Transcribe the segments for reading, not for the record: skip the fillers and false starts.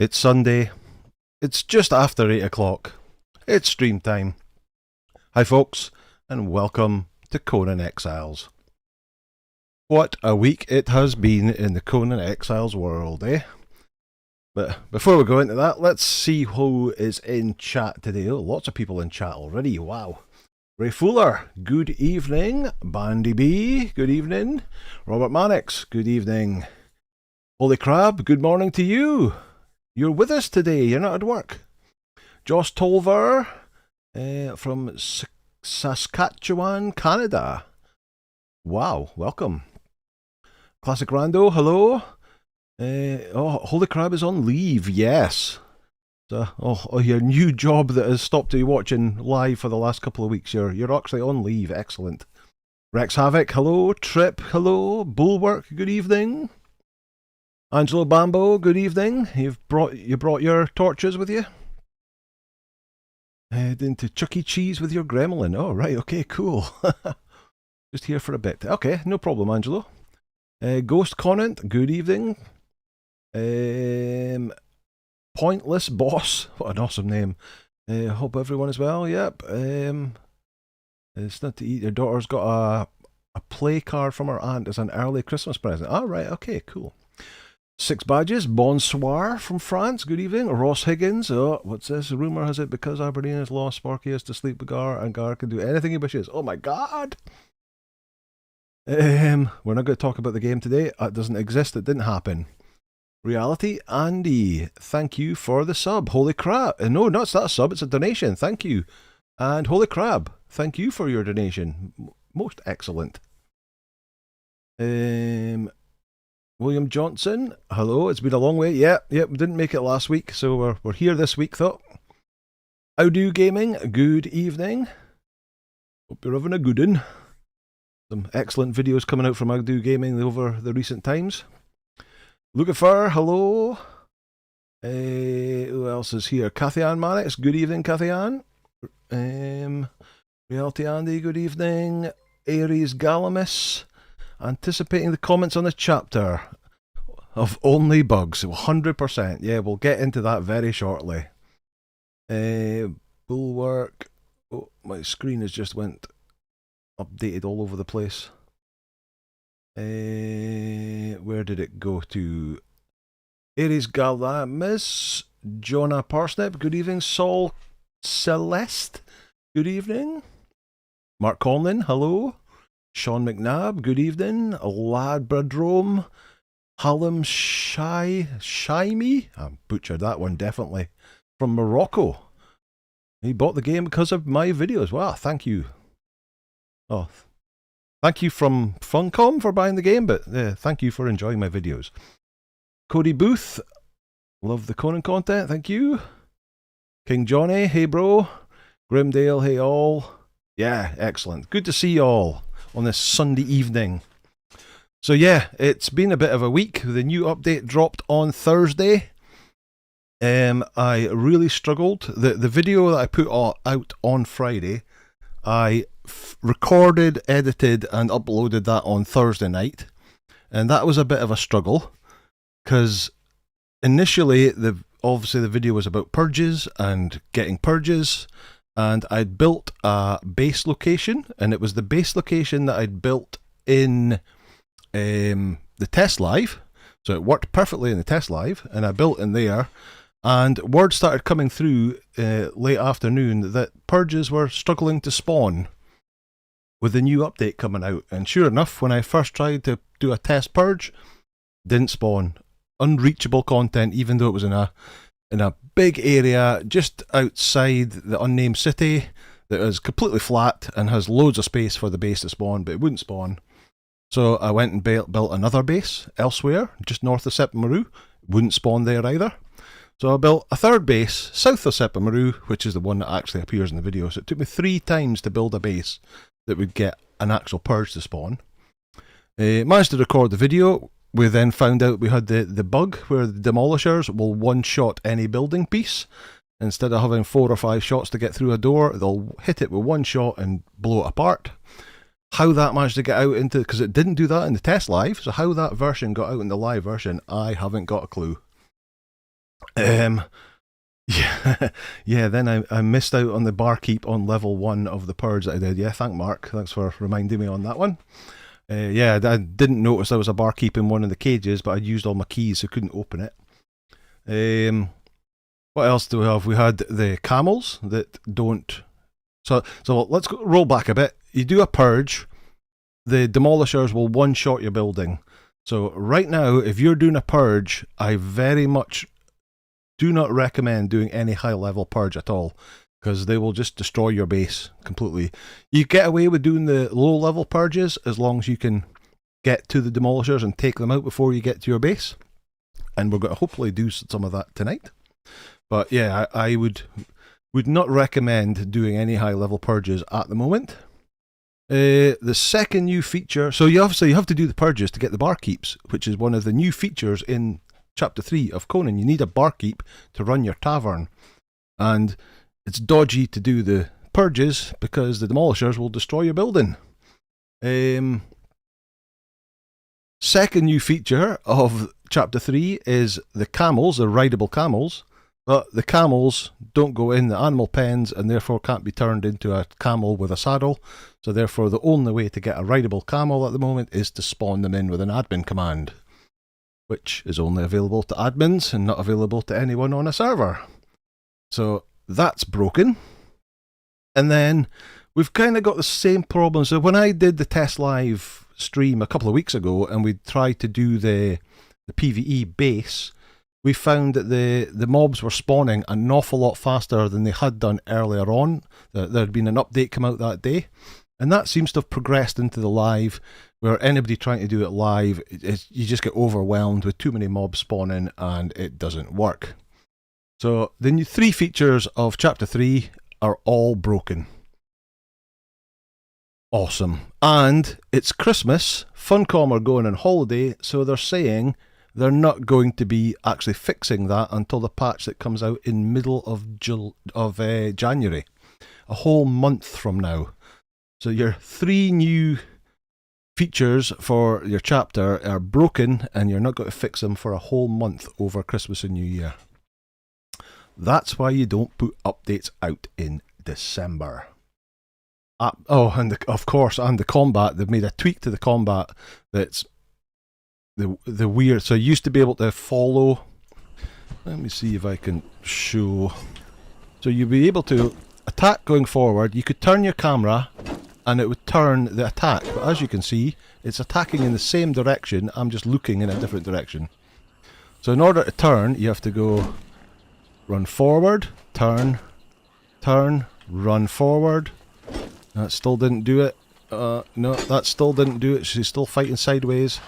It's Sunday. It's just after 8 o'clock. It's stream time. Hi folks, and welcome to Conan Exiles. What a week it has been in the Conan Exiles world, eh? But before we go into that, let's see who is in chat today. Oh, lots of people in chat already, wow. Ray Fuller, good evening. Bandy B, good evening. Robert Mannix, good evening. Holy Crab, good morning to you. You're with us today, you're not at work. Joss Tolver from Saskatchewan, Canada. Wow, welcome. Classic Rando, hello. Holy Crab is on leave, yes. So, your new job that has stopped you watching live for the last couple of weeks. You're actually on leave, excellent. Rex Havoc, hello. Trip, hello. Bulwark, good evening. Angelo Bambo, good evening. You brought your torches with you? Head into Chuck E. Cheese with your gremlin. Oh, right, okay, cool. Just here for a bit. Okay, no problem, Angelo. Ghost Conant, good evening. Pointless Boss, what an awesome name. Hope everyone is well, yep. It's not to eat. Your daughter's got a play card from her aunt as an early Christmas present. All right, okay, cool. 6 badges. Bonsoir from France. Good evening. Ross Higgins. Oh, what's this? Rumour has it because Aberdeen has lost, Sparky has to sleep with Gar, and Gar can do anything he wishes. Oh my god! We're not going to talk about the game today. It doesn't exist. It didn't happen. Reality Andy, thank you for the sub. Holy crap! No, not a sub. It's a donation. Thank you. And Holy Crab, thank you for your donation. Most excellent. William Johnson, hello, it's been a long way. Yep, we didn't make it last week, so we're here this week, though. Outdo Gaming, good evening. Hope you're having a good one. Some excellent videos coming out from Outdo Gaming over the recent times. Lucifer, hello. Who else is here? Cathian Mannix, good evening, Cathian. Reality Andy, good evening. Aries Galamis. Anticipating the comments on the chapter of Only Bugs, 100%. Yeah, we'll get into that very shortly. Bulwark. Oh, my screen has just went updated all over the place. Where did it go to? Aries Galamis. Jonah Parsnip, good evening. Saul Celeste, good evening. Mark Conlin, hello. Sean McNabb, good evening. Ladbradrome, Hallam Shaimi, I butchered that one definitely, from Morocco. He bought the game because of my videos. Wow, thank you. Oh, thank you from Funcom for buying the game, but thank you for enjoying my videos. Cody Booth, love the Conan content, thank you. King Johnny, hey bro. Grimdale, hey all. Yeah, excellent. Good to see you all on this Sunday evening. So yeah, it's been a bit of a week. The new update dropped on Thursday. I really struggled. The video that I put out on Friday, I recorded, edited and uploaded that on Thursday night. And that was a bit of a struggle because initially obviously the video was about purges and getting purges. And I'd built a base location, and it was the base location that I'd built in the test live. So it worked perfectly in the test live, and I built in there. And word started coming through late afternoon that purges were struggling to spawn with the new update coming out. And sure enough, when I first tried to do a test purge, didn't spawn. Unreachable content, even though it was in a big area just outside the unnamed city that is completely flat and has loads of space for the base to spawn, but it wouldn't spawn. So I went and built another base elsewhere, just north of Sepamaru. Wouldn't spawn there either. So I built a third base south of Sepamaru, which is the one that actually appears in the video. So it took me 3 times to build a base that would get an actual purge to spawn. Managed to record the video. We then found out we had the bug where the demolishers will one-shot any building piece. Instead of having 4 or 5 shots to get through a door, they'll hit it with 1 shot and blow it apart. How that managed to get out into, because it didn't do that in the test live, so how that version got out in the live version, I haven't got a clue. Um, yeah, yeah. Then I missed out on the barkeep on level 1 of the Purge that I did. Yeah, thank Mark. Thanks for reminding me on that one. Yeah, I didn't notice there was a barkeep in one of the cages, but I'd used all my keys, so couldn't open it. What else do we have? We had the camels that don't. So let's roll back a bit. You do a purge, the demolishers will one-shot your building. So right now, if you're doing a purge, I very much do not recommend doing any high-level purge at all, because they will just destroy your base completely. You get away with doing the low-level purges as long as you can get to the demolishers and take them out before you get to your base. And we're going to hopefully do some of that tonight. But yeah, I would not recommend doing any high-level purges at the moment. The second new feature, so you have to do the purges to get the barkeeps, which is one of the new features in Chapter 3 of Conan. You need a barkeep to run your tavern. And it's dodgy to do the purges because the demolishers will destroy your building. Second new feature of Chapter 3 is the camels, the rideable camels. But the camels don't go in the animal pens and therefore can't be turned into a camel with a saddle. So therefore the only way to get a rideable camel at the moment is to spawn them in with an admin command, which is only available to admins and not available to anyone on a server. So that's broken. And then we've kind of got the same problem. So when I did the test live stream a couple of weeks ago and we tried to do the PvE base, we found that the mobs were spawning an awful lot faster than they had done earlier on. There had been an update come out that day. And that seems to have progressed into the live, where anybody trying to do it live, you just get overwhelmed with too many mobs spawning and it doesn't work. So the new 3 features of Chapter 3 are all broken. Awesome. And it's Christmas. Funcom are going on holiday, so they're saying they're not going to be actually fixing that until the patch that comes out in middle of January. A whole month from now. So your 3 new features for your chapter are broken and you're not going to fix them for a whole month over Christmas and New Year. That's why you don't put updates out in December. And of course, the combat, they've made a tweak to the combat that's the weird. So you used to be able to follow. Let me see if I can show. So you'd be able to attack going forward. You could turn your camera and it would turn the attack. But as you can see, it's attacking in the same direction. I'm just looking in a different direction. So in order to turn, you have to go run forward, turn, run forward. That still didn't do it. No, that still didn't do it. She's still fighting sideways.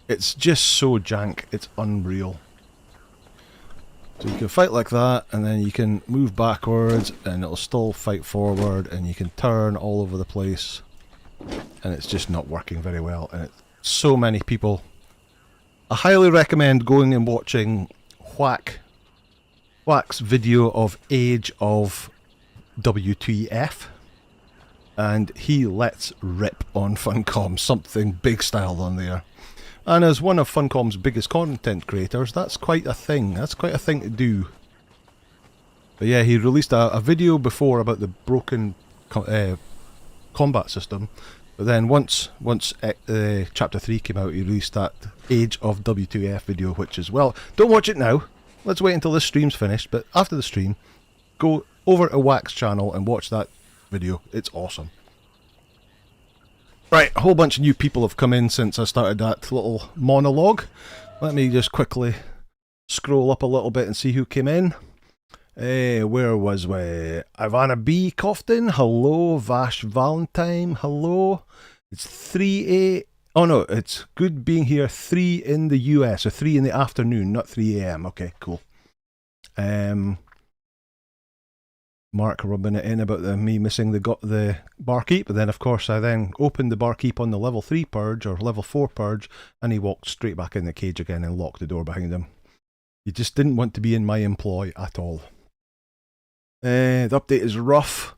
It's just so jank, it's unreal. So you can fight like that, and then you can move backwards, and it'll still fight forward, and you can turn all over the place. And it's just not working very well, and it's so many people. I highly recommend going and watching Whack's video of Age of WTF. And he lets rip on Funcom, something big style on there. And as one of Funcom's biggest content creators, that's quite a thing. That's quite a thing to do. But yeah, he released a video before about the broken combat system. But then once Chapter 3 came out, he released that Age of W2F video, which is, well, don't watch it now. Let's wait until this stream's finished. But after the stream, go over to Wax channel and watch that video. It's awesome. Right, a whole bunch of new people have come in since I started that little monologue. Let me just quickly scroll up a little bit and see who came in. Where was we? Ivana B. Cofton, hello. Vash Valentine, hello. It's 3 Oh no, it's good being here 3 in the US, or 3 in the afternoon, not 3 AM. Okay, cool. Mark rubbing it in about me missing the barkeep, and then of course I then opened the barkeep on the level 3 purge or level 4 purge, and he walked straight back in the cage again and locked the door behind him. He just didn't want to be in my employ at all. The update is rough,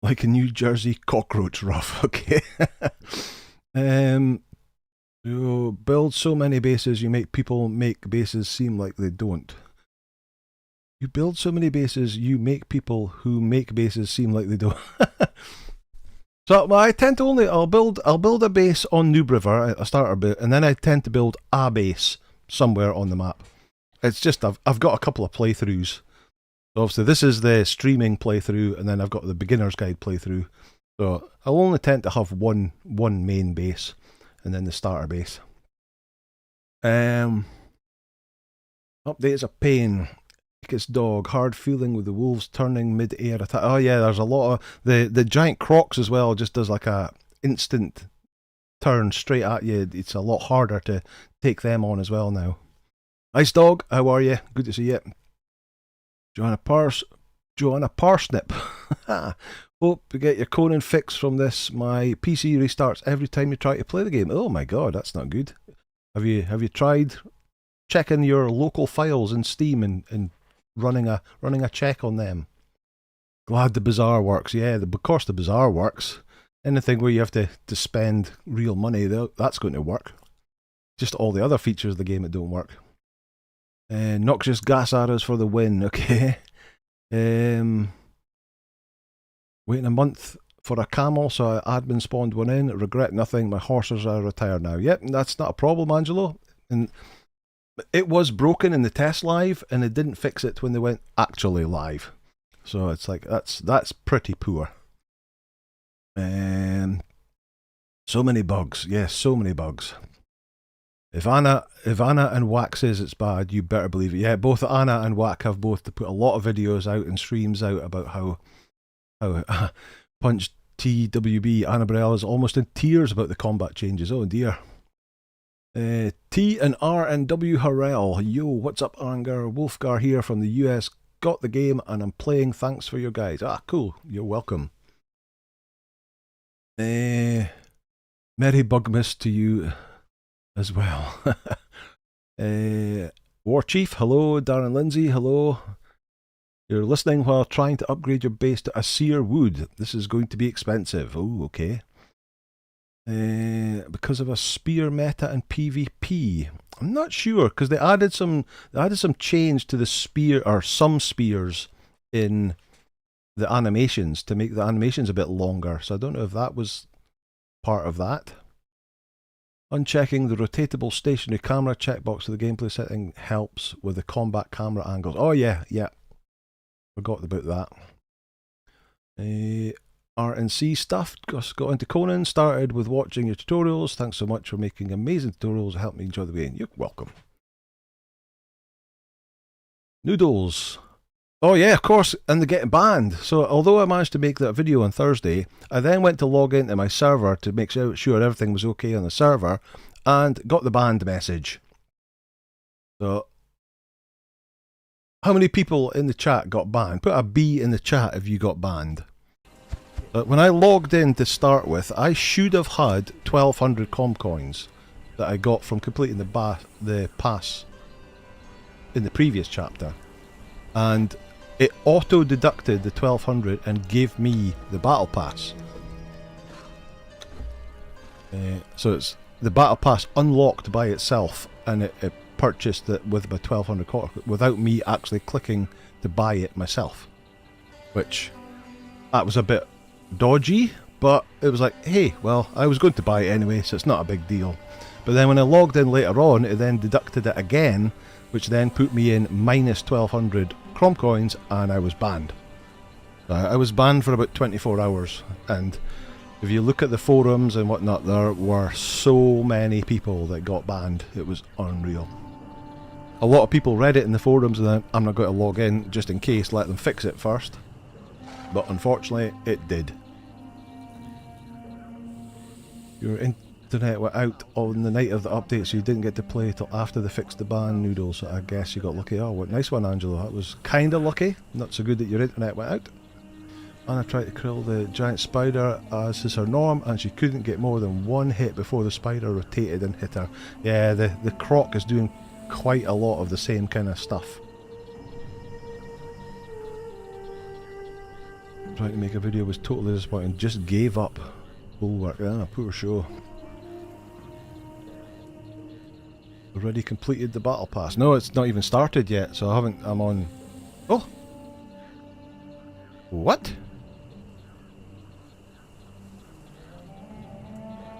like a New Jersey cockroach rough. Okay. You build so many bases, you make people make bases seem like they don't. You build so many bases, you make people who make bases seem like they don't. So I tend to I'll build a base on Noob River, a starter bit, and then I tend to build a base somewhere on the map. It's just I've got a couple of playthroughs. So obviously this is the streaming playthrough, and then I've got the beginner's guide playthrough. So I'll only tend to have one main base, and then the starter base. Update is a pain. Its dog, hard feeling with the wolves turning mid-air attack. Oh yeah, there's a lot of the giant crocs as well. Just does like a instant turn straight at you. It's a lot harder to take them on as well now. Ice dog, how are you? Good to see you. Joanna Parsnip. Hope you get your Conan fix from this. My PC restarts every time you try to play the game. Oh my god, that's not good. Have you tried checking your local files in Steam and running a check on them? Glad the bazaar works. Yeah, of course the bazaar works. Anything where you have to spend real money, that's going to work. Just all the other features of the game that don't work. Noxious gas arrows for the win. Okay. Waiting a month for a camel, so I admin spawned one in. Regret nothing. My horses are retired now. Yep, that's not a problem, Angelo. And it was broken in the test live, and it didn't fix it when they went actually live. So it's like that's pretty poor. So many bugs. Yes, so many bugs. If Anna and Wack says it's bad, you better believe it. Yeah, both Anna and Wack have both to put a lot of videos out and streams out about how Punch TWB Anna Burrell is almost in tears about the combat changes. Oh dear. T and R and W Harrell. Yo, what's up, Anger? Wolfgar here from the US. Got the game and I'm playing. Thanks for your guys. Ah, cool. You're welcome. Merry Bugmas to you as well. War Chief, hello. Darren Lindsay, hello. You're listening while trying to upgrade your base to a sear wood. This is going to be expensive. Oh, okay. Because of a spear meta and PvP. I'm not sure, because they added some change to the spear, or some spears in the animations to make the animations a bit longer. So I don't know if that was part of that. Unchecking the rotatable stationary camera checkbox of the gameplay setting helps with the combat camera angles. Oh yeah, yeah. Forgot about that. R&C stuff. Just got into Conan. Started with watching your tutorials. Thanks so much for making amazing tutorials. Help me enjoy the game. You're welcome. Noodles. Oh yeah, of course, and they're getting banned. So although I managed to make that video on Thursday, I then went to log into my server to make sure everything was okay on the server, and got the banned message. So, how many people in the chat got banned? Put a B in the chat if you got banned. When I logged in to start with, I should have had 1,200 com coins that I got from completing the pass in the previous chapter. And it auto-deducted the 1,200 and gave me the battle pass. So it's the battle pass unlocked by itself, and it purchased it with my 1,200 coins without me actually clicking to buy it myself. Which, that was a bit dodgy, but it was like, hey, well, I was going to buy it anyway, so it's not a big deal. But then when I logged in later on, it then deducted it again, which then put me in minus 1,200 Crom coins, and I was banned. I was banned for about 24 hours, and if you look at the forums and whatnot, there were so many people that got banned. It was unreal. A lot of people read it in the forums, and then I'm not going to log in just in case, let them fix it first. But unfortunately, it did. Your internet went out on the night of the update, so you didn't get to play till after they fixed the ban, Noodles. So I guess you got lucky. Oh, what nice one, Angelo. That was kind of lucky. Not so good that your internet went out. Anna tried to kill the giant spider as is her norm, and she couldn't get more than one hit before the spider rotated and hit her. Yeah, the croc is doing quite a lot of the same kind of stuff. Trying to make a video was totally disappointing. Just gave up. Bulwark. Ah, poor show. Already completed the battle pass. No, it's not even started yet, so I'm on Oh! What?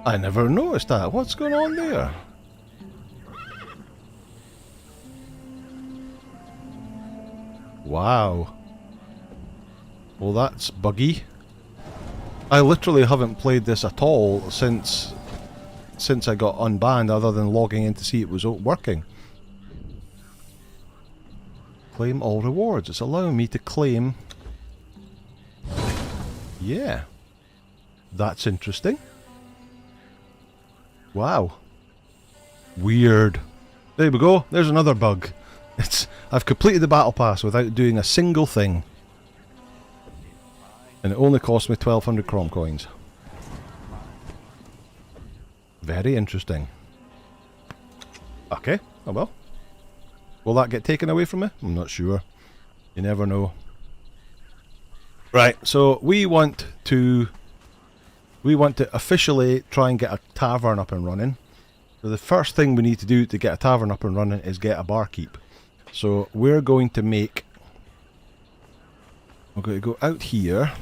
I never noticed that. What's going on there? Wow. Well, that's buggy. I literally haven't played this at all since I got unbanned, other than logging in to see it was working. Claim all rewards. It's allowing me to claim... Yeah. That's interesting. Wow. Weird. There we go. There's another bug. I've completed the battle pass without doing a single thing. And it only cost me 1200 Chrome coins. Very interesting. Okay. Oh well. Will that get taken away from me? I'm not sure. You never know. Right, so we want to officially try and get a tavern up and running. So the first thing we need to do to get a tavern up and running is get a barkeep. So we're going to go out here,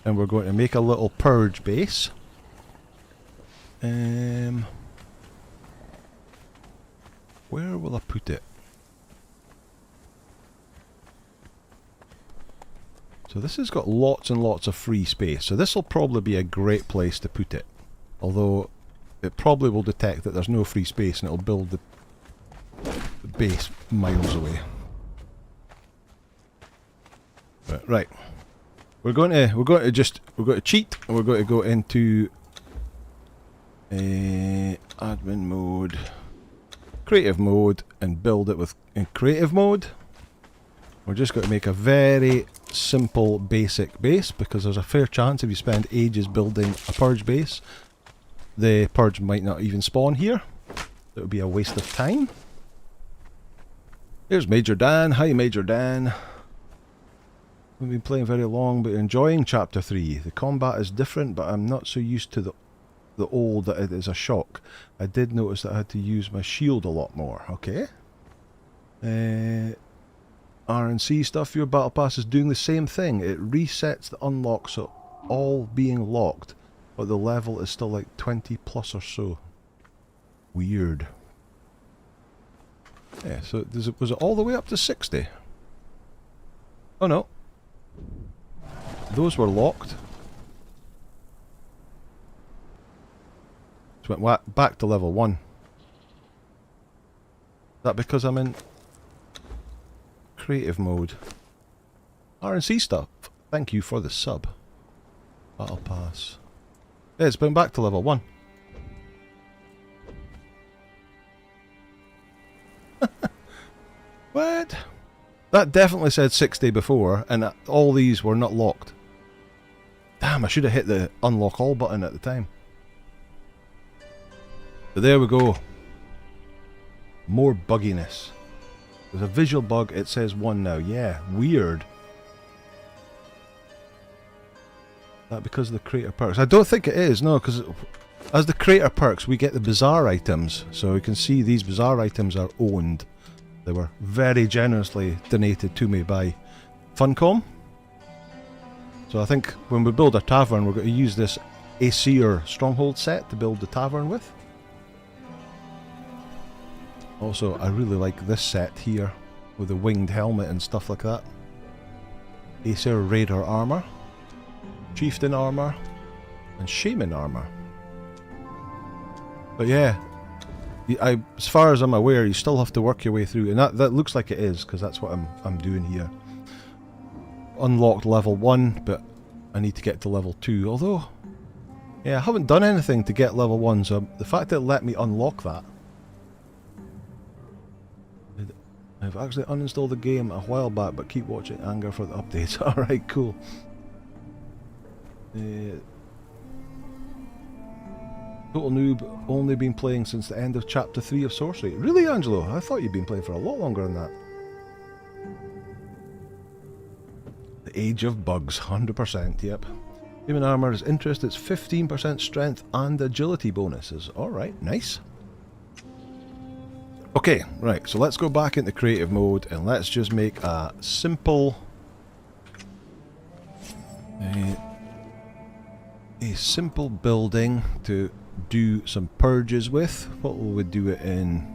and we're going to make a little purge base. Where will I put it? So this has got lots and lots of free space, so this will probably be a great place to put it. Although it probably will detect that there's no free space and it'll build the base miles away. Right. We're going to cheat, and we're going to go into admin mode, creative mode, and build it in creative mode. We're just going to make a very simple basic base, because there's a fair chance if you spend ages building a purge base, the purge might not even spawn here. It would be a waste of time. Here's Major Dan. Hi Major Dan. We've been playing very long but enjoying chapter 3. The combat is different, but I'm not so used to the old that it is a shock. I did notice that I had to use my shield a lot more. Okay. RNC stuff. Your battle pass is doing the same thing. It resets the unlock, so all being locked, but the level is still like 20 plus or so. Weird. Yeah, so was it all the way up to 60? Oh no. Those were locked. Just went back to level 1. Is that because I'm in creative mode? RNC stuff. Thank you for the sub. Battle pass. Yeah, it's been back to level 1. What? That definitely said 60 before, and all these were not locked. Damn, I should have hit the unlock all button at the time. But there we go. More bugginess. There's a visual bug, it says 1 now. Yeah, weird. That because of the creator perks? I don't think it is, no, because as the creator perks we get the bizarre items. So you can see these bizarre items are owned. They were very generously donated to me by Funcom. So I think when we build a tavern, we're going to use this Aesir stronghold set to build the tavern with. Also, I really like this set here with the winged helmet and stuff like that. Aesir Raider armor, Chieftain armor, and Shaman armor. But yeah, as far as I'm aware, you still have to work your way through, and that looks like it is, because that's what I'm doing here. Unlocked level 1, but I need to get to level 2. Although, yeah, I haven't done anything to get level 1, so the fact that it let me unlock that. I've actually uninstalled the game a while back, but keep watching Anger for the updates. Alright, cool. Total noob, only been playing since the end of chapter 3 of Sorcery. Really, Angelo? I thought you'd been playing for a lot longer than that. The Age of Bugs, 100%, yep. Human armor is interest, it's 15% strength and agility bonuses. Alright, nice. Okay, right, so let's go back into creative mode and let's just make a simple building to do some purges with. What will we do it in?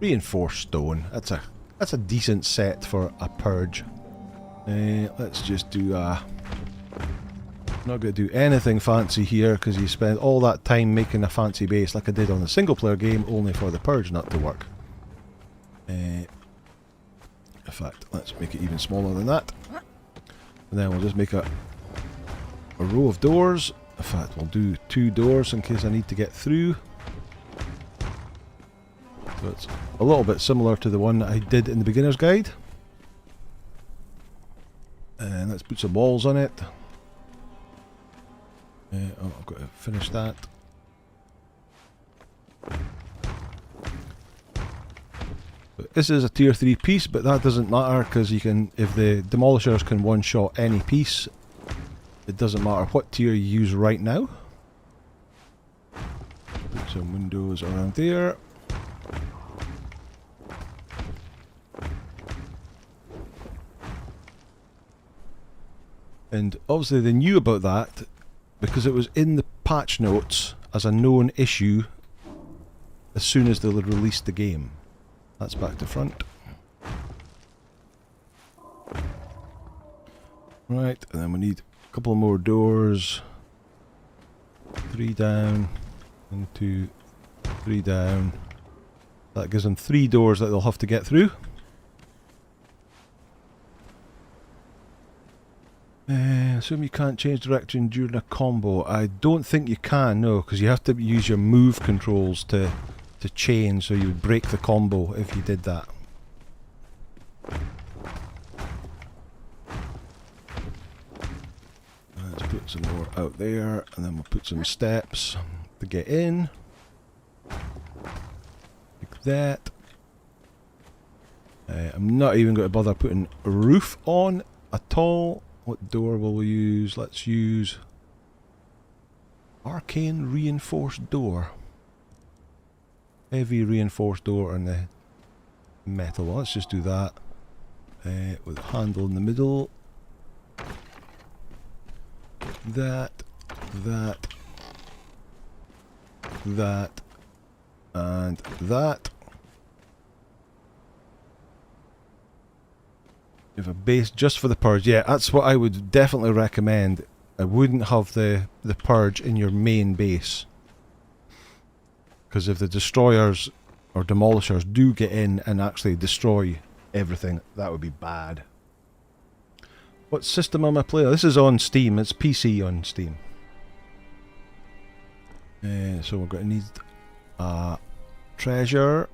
Reinforced stone. That's a decent set for a purge. Let's just do a... Not going to do anything fancy here because you spend all that time making a fancy base like I did on the single player game, only for the purge not to work. In fact, let's make it even smaller than that. And then we'll just make a row of doors. In fact, we'll do 2 doors in case I need to get through. So it's a little bit similar to the one I did in the beginner's guide. And let's put some walls on it. Oh, I've got to finish that. But this is a tier 3 piece, but that doesn't matter because you can, if the demolishers can one-shot any piece, it doesn't matter what tier you use right now. Put some windows around there. And obviously they knew about that because it was in the patch notes as a known issue as soon as they released the game. That's back to front. Right, and then we need a couple more doors. 3 down, 1, 2, 3 down. That gives them 3 doors that they'll have to get through. Assume you can't change direction during a combo. I don't think you can, no, because you have to use your move controls to change, so you would break the combo if you did that. Let's put some more out there, and then we'll put some steps to get in. Like that. I'm not even going to bother putting a roof on at all. What door will we use? Let's use arcane reinforced door. Heavy reinforced door on the metal. Well, let's just do that. With a handle in the middle. That. And that. You have a base just for the purge. Yeah, that's what I would definitely recommend. I wouldn't have the purge in your main base. Because if the destroyers or demolishers do get in and actually destroy everything, that would be bad. What system am I playing? This is on Steam. It's PC on Steam. So we're going to need a treasure.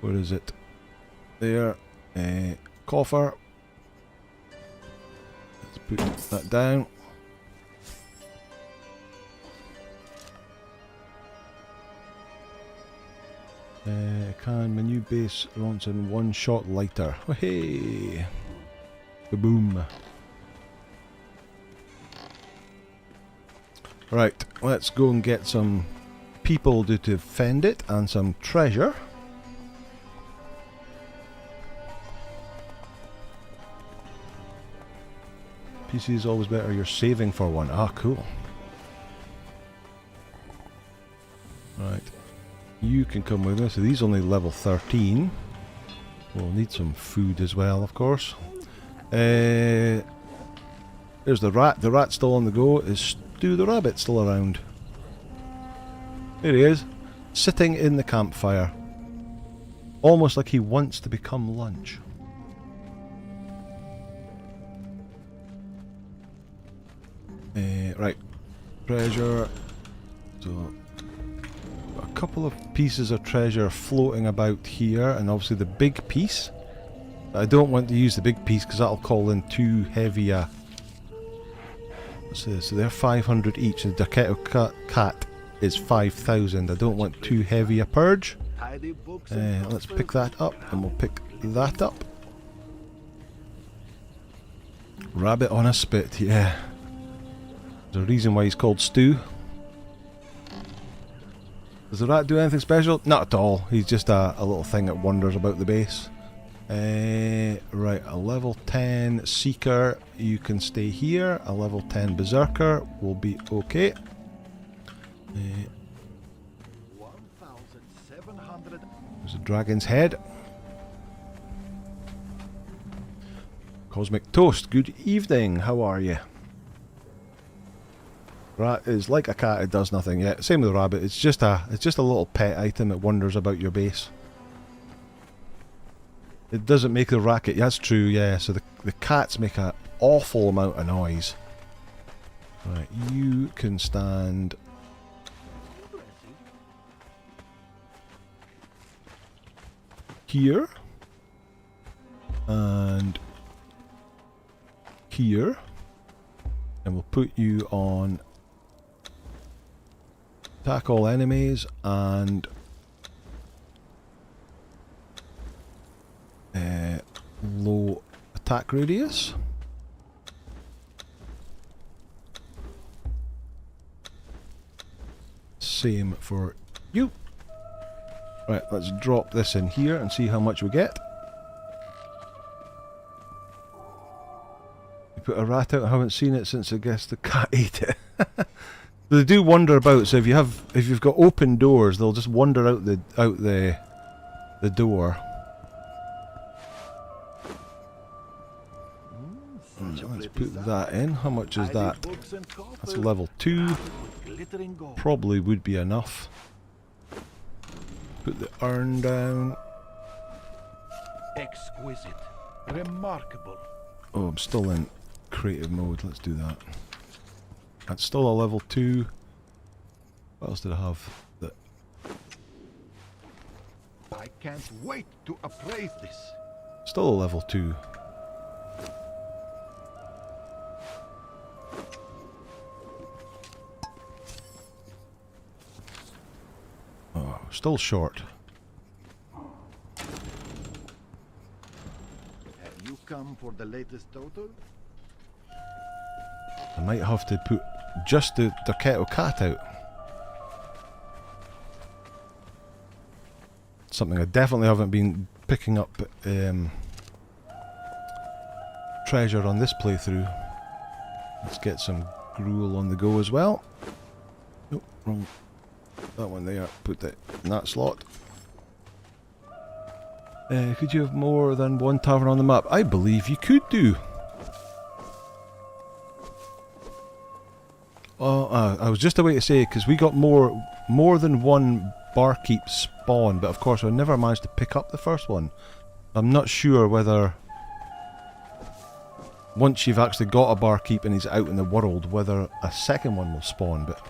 Where is it? There, coffer. Let's put that down. Can my new base launch in 1 shot lighter? Oh, hey! Kaboom! Right, let's go and get some people to defend it and some treasure. PC is always better, you're saving for one. Ah, cool. Right. You can come with us. So these only level 13. We'll need some food as well, of course. There's the rat. The rat's still on the go. Is Stu the rabbit still around? There he is. Sitting in the campfire. Almost like he wants to become lunch. Right, treasure. So, a couple of pieces of treasure floating about here, and obviously the big piece. I don't want to use the big piece because that'll call in too heavy a... What's this? So they're 500 each. The Daketo cat is 5,000. I don't want too heavy a purge. Let's pick that up, and we'll pick that up. Rabbit on a spit, yeah. There's a reason why he's called Stu. Does the rat do anything special? Not at all. He's just a little thing that wanders about the base. Right, a level 10 Seeker, you can stay here. A level 10 Berserker will be okay. 1,700. There's a dragon's head. Cosmic Toast, good evening, how are you? Rat is like a cat, it does nothing. Yeah, same with the rabbit, it's just a little pet item that wanders about your base. It doesn't make the racket, that's true, yeah, so the cats make an awful amount of noise. Right, you can stand here and here, and we'll put you on attack all enemies and low attack radius. Same for you. Right, let's drop this in here and see how much we get. You put a rat out, I haven't seen it since I guess the cat ate it. They do wander about, so if you've got open doors, they'll just wander out the door. Let's put that in. How much is that? That's level 2. Probably would be enough. Put the urn down. Exquisite. Remarkable. Oh, I'm still in creative mode. Let's do that. That's still a level 2. What else did I have? I can't wait to appraise this. Still a level 2. Oh, still short. Have you come for the latest total? I might have to put just the kettle cat out. Something I definitely haven't been picking up treasure on this playthrough. Let's get some gruel on the go as well. Nope, wrong. That one there. Put that in that slot. Could you have more than one tavern on the map? I believe you could do. Oh, I was just about to say, because we got more than one barkeep spawn, but of course I never managed to pick up the first one. I'm not sure whether once you've actually got a barkeep and he's out in the world, whether a second one will spawn, but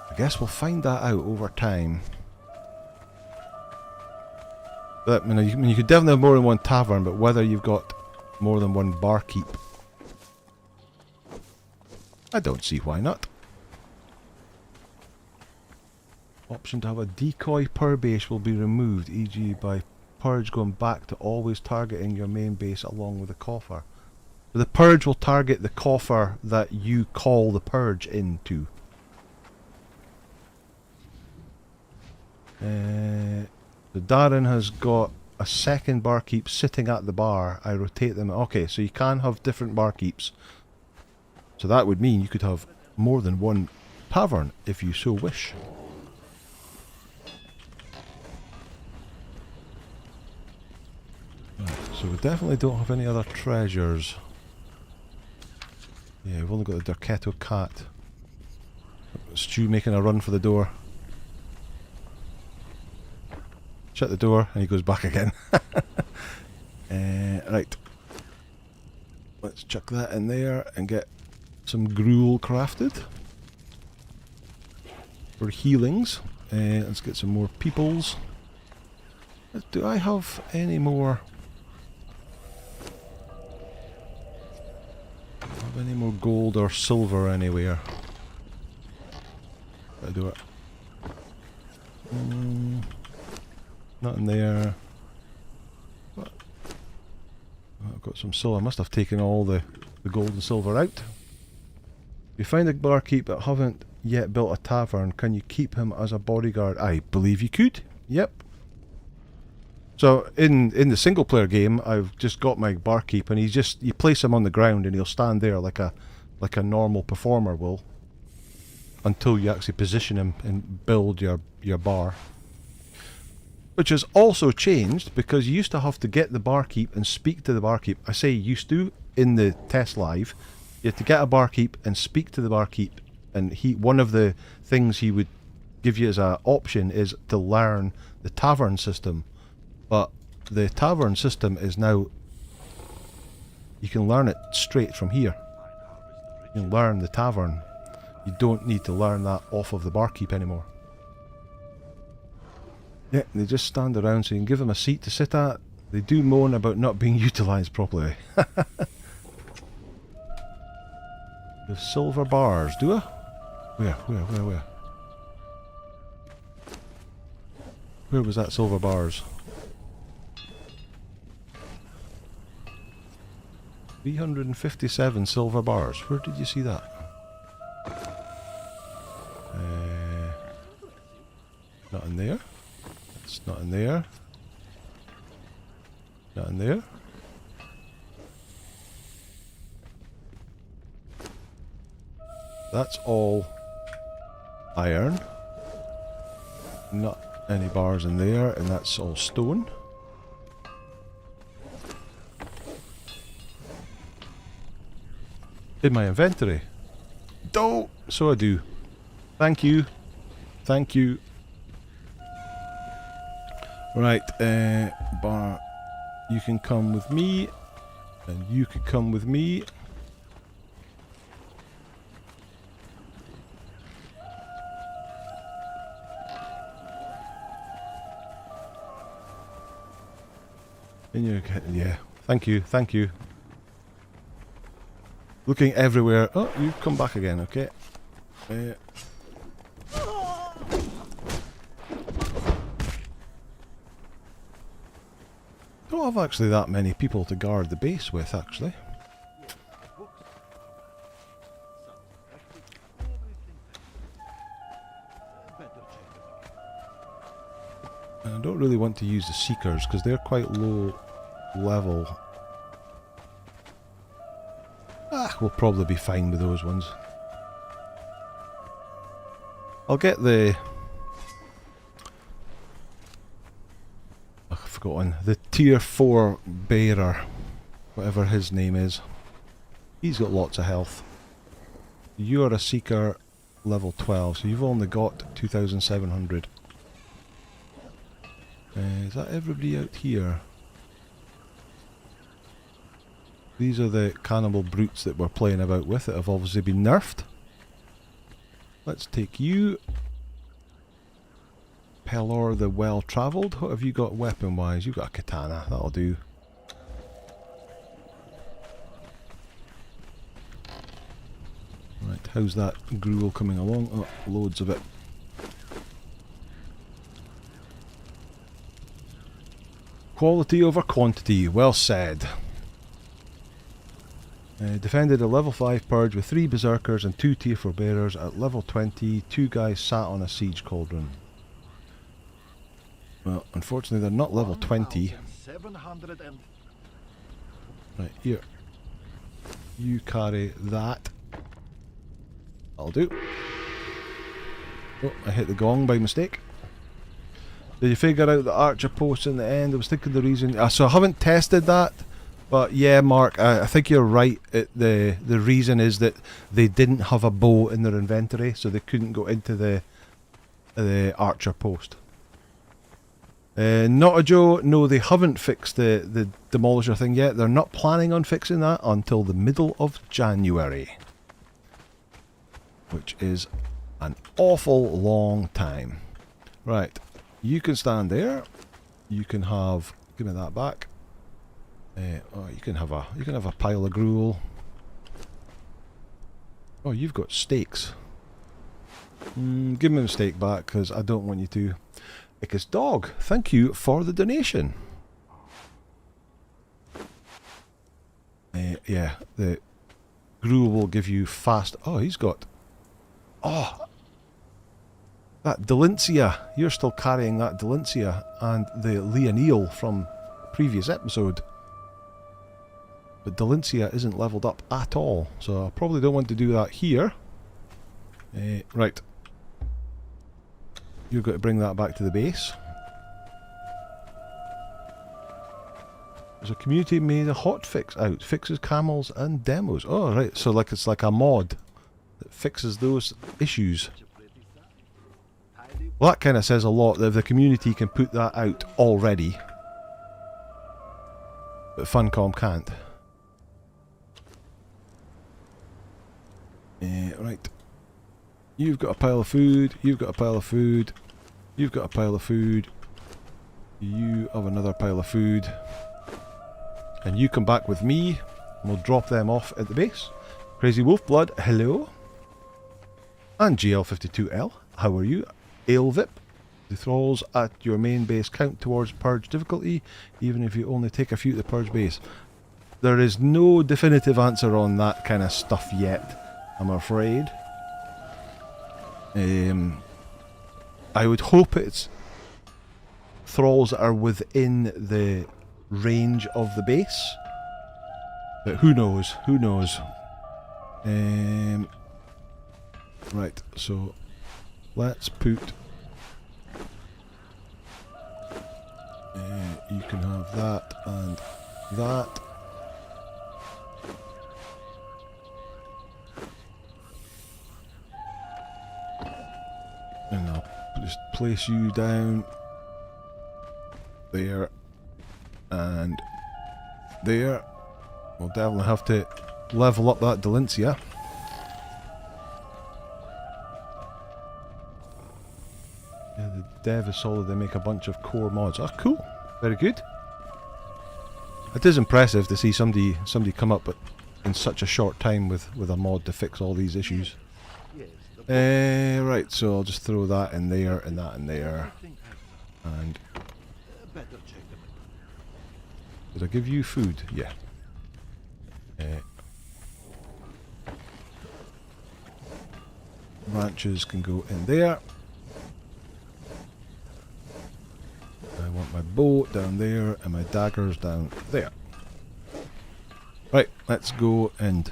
I guess we'll find that out over time. But, you could definitely have more than one tavern, but whether you've got more than one barkeep, I don't see why not. Option to have a decoy per base will be removed, e.g. by Purge going back to always targeting your main base along with the coffer. The Purge will target the coffer that you call the Purge into. The Darren has got a second barkeep sitting at the bar. I rotate them. Okay, so you can have different barkeeps. So that would mean you could have more than one tavern if you so wish. Right, so we definitely don't have any other treasures. Yeah, we've only got the Darketo cat. Stu making a run for the door. Shut the door and he goes back again. Right. Let's chuck that in there and get some gruel crafted for healings. Let's get some more peoples. Do I have any more? Have any more gold or silver anywhere? Gotta do it. Nothing there. What? I've got some silver. I must have taken all the gold and silver out. You find a barkeep but haven't yet built a tavern. Can you keep him as a bodyguard? I believe you could. Yep. So in the single player game, I've just got my barkeep, and you place him on the ground, and he'll stand there like a normal performer will, until you actually position him and build your bar. Which has also changed, because you used to have to get the barkeep and speak to the barkeep. I say used to, in the test live, you had to get a barkeep and speak to the barkeep, and one of the things he would give you as an option is to learn the tavern system. But the tavern system is now, you can learn it straight from here. You can learn the tavern. You don't need to learn that off of the barkeep anymore. Yeah, they just stand around, so you can give them a seat to sit at. They do moan about not being utilised properly. The silver bars, do I? Where? Where was that silver bars? 357 silver bars. Where did you see that? Not in there. It's not in there. Not in there. That's all iron. Not any bars in there, and that's all stone. In my inventory. Oh, so I do. Thank you. Thank you. Right, bar, you can come with me, and you could come with me. And you, yeah, thank you, thank you. Looking everywhere. Oh, you've come back again, okay. Don't have actually that many people to guard the base with, actually. And I don't really want to use the Seekers, because they're quite low level. We'll probably be fine with those ones. I'll get the... I've forgotten. The tier 4 bearer. Whatever his name is. He's got lots of health. You're a Seeker level 12, so you've only got 2,700. Is that everybody out here? These are the cannibal brutes that we're playing about with that have obviously been nerfed. Let's take you. Pelor the well-travelled. What have you got weapon-wise? You've got a katana. That'll do. Right, how's that gruel coming along? Oh, loads of it. Quality over quantity. Well said. Defended a level 5 Purge with 3 Berserkers and 2 Tier 4 Bearers. At level 20, 2 guys sat on a siege cauldron. Well, unfortunately they're not level 20. Right, here. You carry that. I'll do. Oh, I hit the gong by mistake. Did you figure out the archer post in the end? I was thinking the reason... so I haven't tested that. But yeah, Mark, I think you're right. The reason is that they didn't have a bow in their inventory, so they couldn't go into the archer post. Not a Joe. No, they haven't fixed the demolisher thing yet. They're not planning on fixing that until the middle of January, which is an awful long time. Right, you can stand there. You can have. Give me that back. Oh, you can have a pile of gruel. Oh, you've got steaks. Give me the steak back, because I don't want you to. Icus Dog, thank you for the donation. Yeah, Gruel will give you fast... Oh, he's got... Oh! That Delincia. You're still carrying that Delincia and the Leonil from the previous episode. But Delincia isn't leveled up at all, so I probably don't want to do that here. Right. You've got to bring that back to the base. There's a community made a hotfix out. Fixes camels and demos. Oh, right. So like it's like a mod that fixes those issues. Well, that kind of says a lot that if the community can put that out already. But Funcom can't. Right. You've got a pile of food. You've got a pile of food. You've got a pile of food. You have another pile of food. And you come back with me. And we'll drop them off at the base. Crazy Wolf Blood, hello. And GL52L, how are you? Ailvip, the thralls at your main base count towards Purge difficulty, even if you only take a few to the Purge base. There is no definitive answer on that kind of stuff yet, I'm afraid. I would hope it's thralls that are within the range of the base, but who knows, who knows. Right, so let's put you can have that and that. And I'll just place you down there and there. We'll definitely have to level up that Delincia. Yeah, the dev is solid, they make a bunch of core mods. Oh, cool. Very good. It is impressive to see somebody come up in such a short time with a mod to fix all these issues. Right, so I'll just throw that in there and that in there. And did I give you food? Yeah. Ranches can go in there. I want my bow down there and my daggers down there. Right, let's go and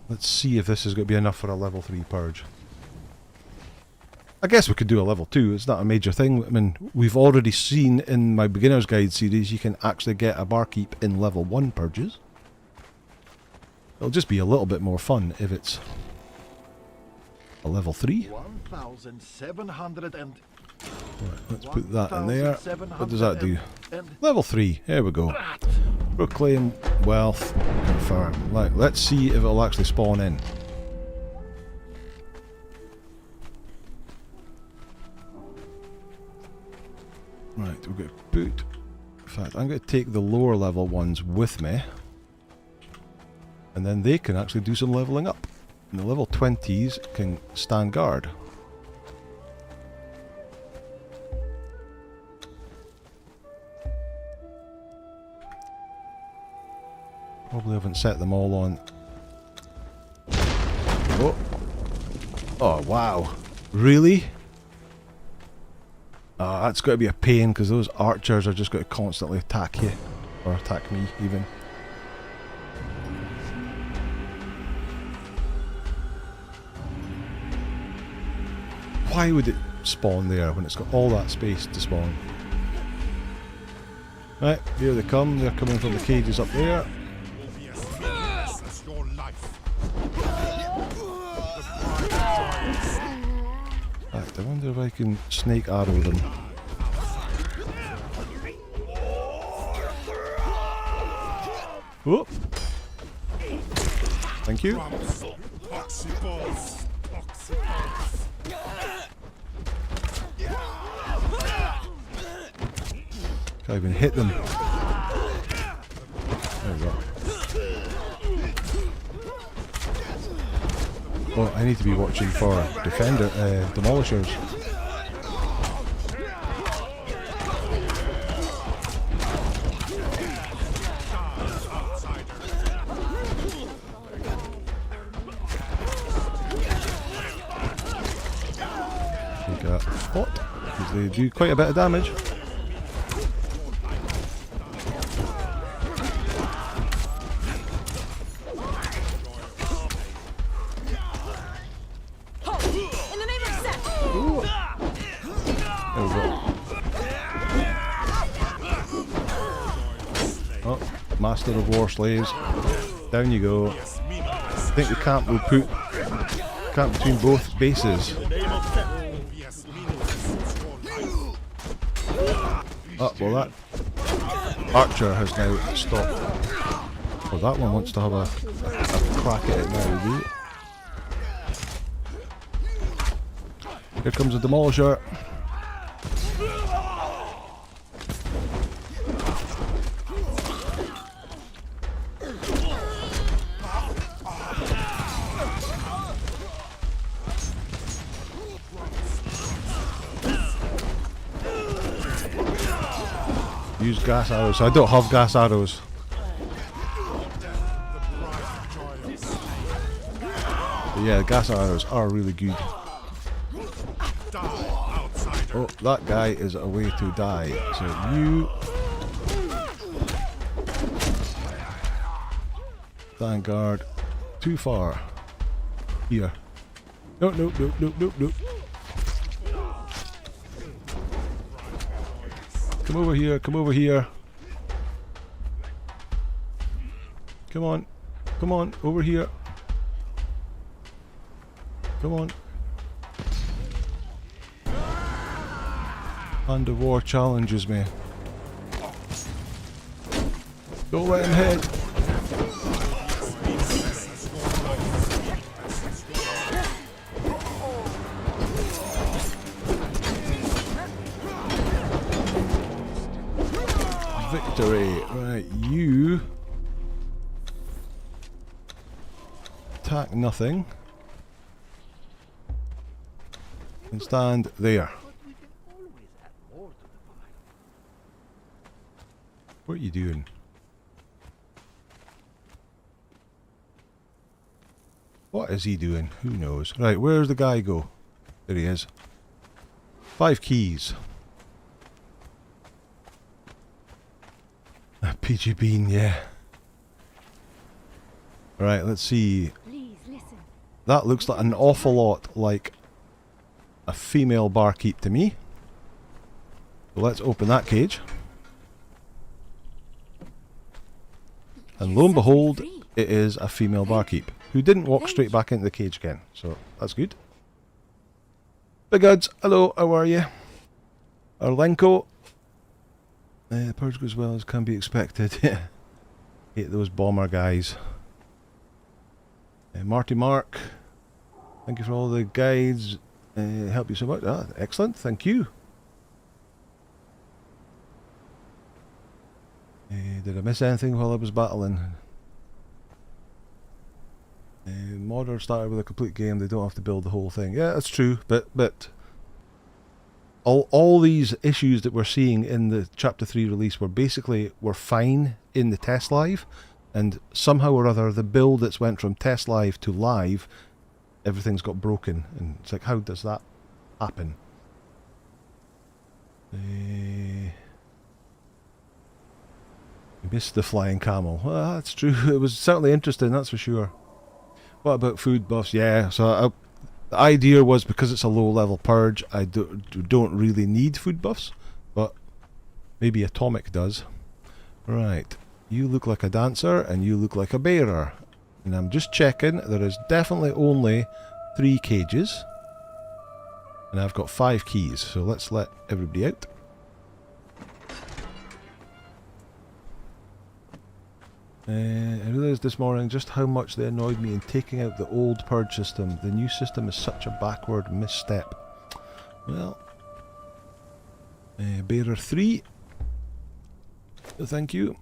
let's see if this is going to be enough for a level 3 purge. I guess we could do a level 2, it's not a major thing. I mean, we've already seen in my beginner's guide series you can actually get a barkeep in level 1 purges. It'll just be a little bit more fun if it's a level 3. 1,700 and... Right, let's put that in there. What does that do? Level 3, there we go. Proclaim wealth, confirm. Right, let's see if it'll actually spawn in. Right, we're going to put... In fact, I'm going to take the lower level ones with me. And then they can actually do some leveling up. And the level 20s can stand guard. Probably haven't set them all on. Oh! Oh, wow. Really? That's got to be a pain because those archers are just going to constantly attack you. Or attack me, even. Why would it spawn there when it's got all that space to spawn? Right, here they come. They're coming from the cages up there. I wonder if I can snake arrow them. Oh! Thank you. Can't even hit them. There we go. Oh, I need to be watching for demolishers. They do quite a bit of damage. In the name of Seth. There we go. Oh, Master of War Slaves. Down you go. I think the camp will put camp between both bases. Oh, well that archer has now stopped. Well, that one wants to have a crack at it now, do it? Here comes a demolisher. Use gas arrows. I don't have gas arrows. But yeah, gas arrows are really good. Oh, that guy is a way to die. So you... Vanguard. Too far. Here. No, no, no, no, no, no. Come over here, come over here. Come on. Come on, over here. Come on. Hand of War challenges me. Go let him hit. Victory. Right, you attack nothing and stand there. What are you doing? What is he doing? Who knows? Right, where's the guy go? There he is. 5 keys. A PG Bean, yeah. Right, let's see. Please listen. That looks like an awful lot like a female barkeep to me. So let's open that cage. And lo and behold, it is a female barkeep who didn't walk straight back into the cage again. So that's good. Big Uds, hello, how are you? Arlenko. Purge goes well as can be expected. Hate those bomber guys. Marty Mark. Thank you for all the guides. Help you so much. Ah, excellent, thank you. Did I miss anything while I was battling? Modder started with a complete game, they don't have to build the whole thing. Yeah, that's true, but all these issues that we're seeing in the Chapter 3 release were fine in the test live, and somehow or other the build that's went from test live to live, everything's got broken, and it's like, how does that happen? You missed the flying camel. Well, that's true. It was certainly interesting, that's for sure. What about food buffs? Yeah, so the idea was because it's a low-level purge, I don't really need food buffs, but maybe Atomic does. Right, you look like a dancer and you look like a bearer. And I'm just checking, there is definitely only 3 cages. And I've got 5 keys, so let's let everybody out. I realised this morning just how much they annoyed me in taking out the old purge system. The new system is such a backward misstep. Well, bearer 3. Thank you.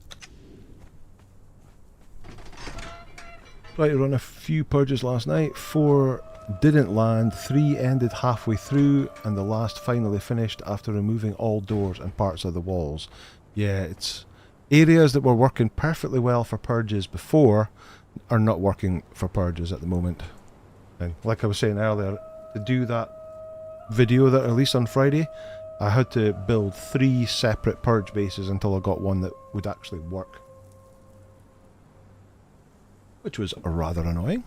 Tried to run a few purges last night. 4 didn't land, 3 ended halfway through, and the last finally finished after removing all doors and parts of the walls. Yeah, it's... areas that were working perfectly well for purges before are not working for purges at the moment. And like I was saying earlier, to do that video that I released on Friday, I had to build 3 separate Purge bases until I got one that would actually work. Which was rather annoying.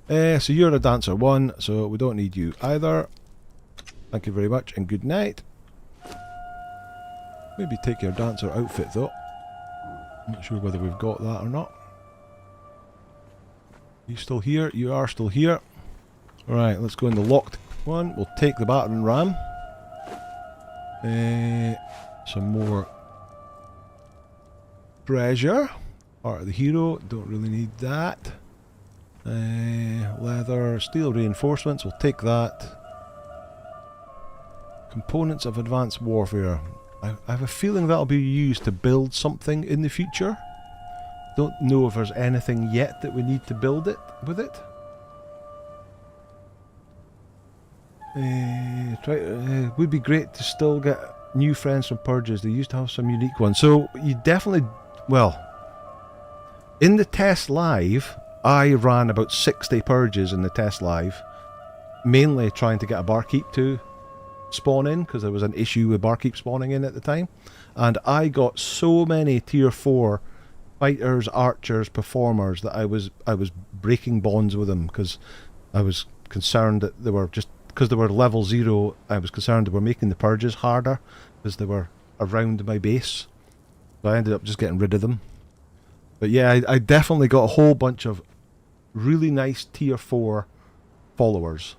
So you're a Dancer 1, so we don't need you either. Thank you very much and good night. Maybe take your Dancer outfit though. Not sure whether we've got that or not. You still here? You are still here. Alright, let's go in the locked one. We'll take the battering ram. Some more treasure. Part of the hero. Don't really need that. Leather. Steel reinforcements. We'll take that. Components of advanced warfare. I have a feeling that'll be used to build something in the future. Don't know if there's anything yet that we need to build it with it. Would be great to still get new friends from Purges. They used to have some unique ones. So you definitely, well, in the test live, I ran about 60 Purges in the test live, mainly trying to get a Barkeep to spawn in, because there was an issue with Barkeep spawning in at the time, and I got so many tier 4 fighters, archers, performers that I was breaking bonds with them, because I was concerned that they were just, because they were level 0, I was concerned they were making the Purges harder because they were around my base, so I ended up just getting rid of them. But yeah, I definitely got a whole bunch of really nice tier 4 followers,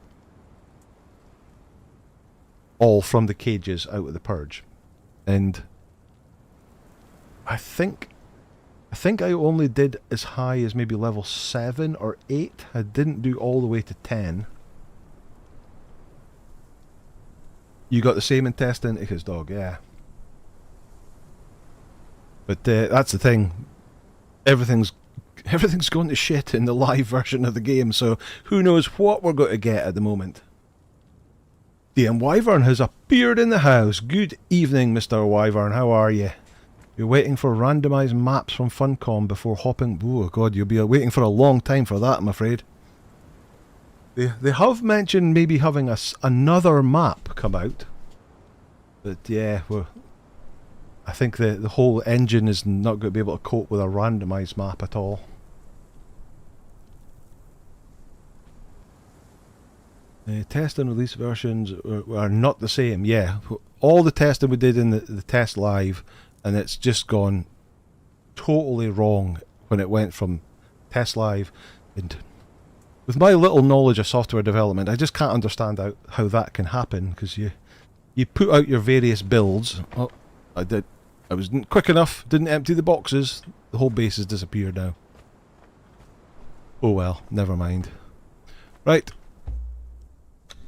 all from the cages out of the Purge. And I think I only did as high as maybe level 7 or 8. I didn't do all the way to 10. You got the same in testing? His dog, yeah. But that's the thing. Everything's going to shit in the live version of the game, so who knows what we're going to get at the moment. DM Wyvern has appeared in the house. Good evening, Mr. Wyvern. How are you? You're waiting for randomised maps from Funcom before hopping... Oh god, you'll be waiting for a long time for that, I'm afraid. They have mentioned maybe having another map come out. But yeah, I think the whole engine is not going to be able to cope with a randomised map at all. Test and release versions are not the same. Yeah, all the testing we did in the test live, and it's just gone totally wrong when it went from test live. And with my little knowledge of software development, I just can't understand how that can happen, because you put out your various builds. Oh, I wasn't quick enough, didn't empty the boxes. The whole base has disappeared now. Oh well, never mind. Right.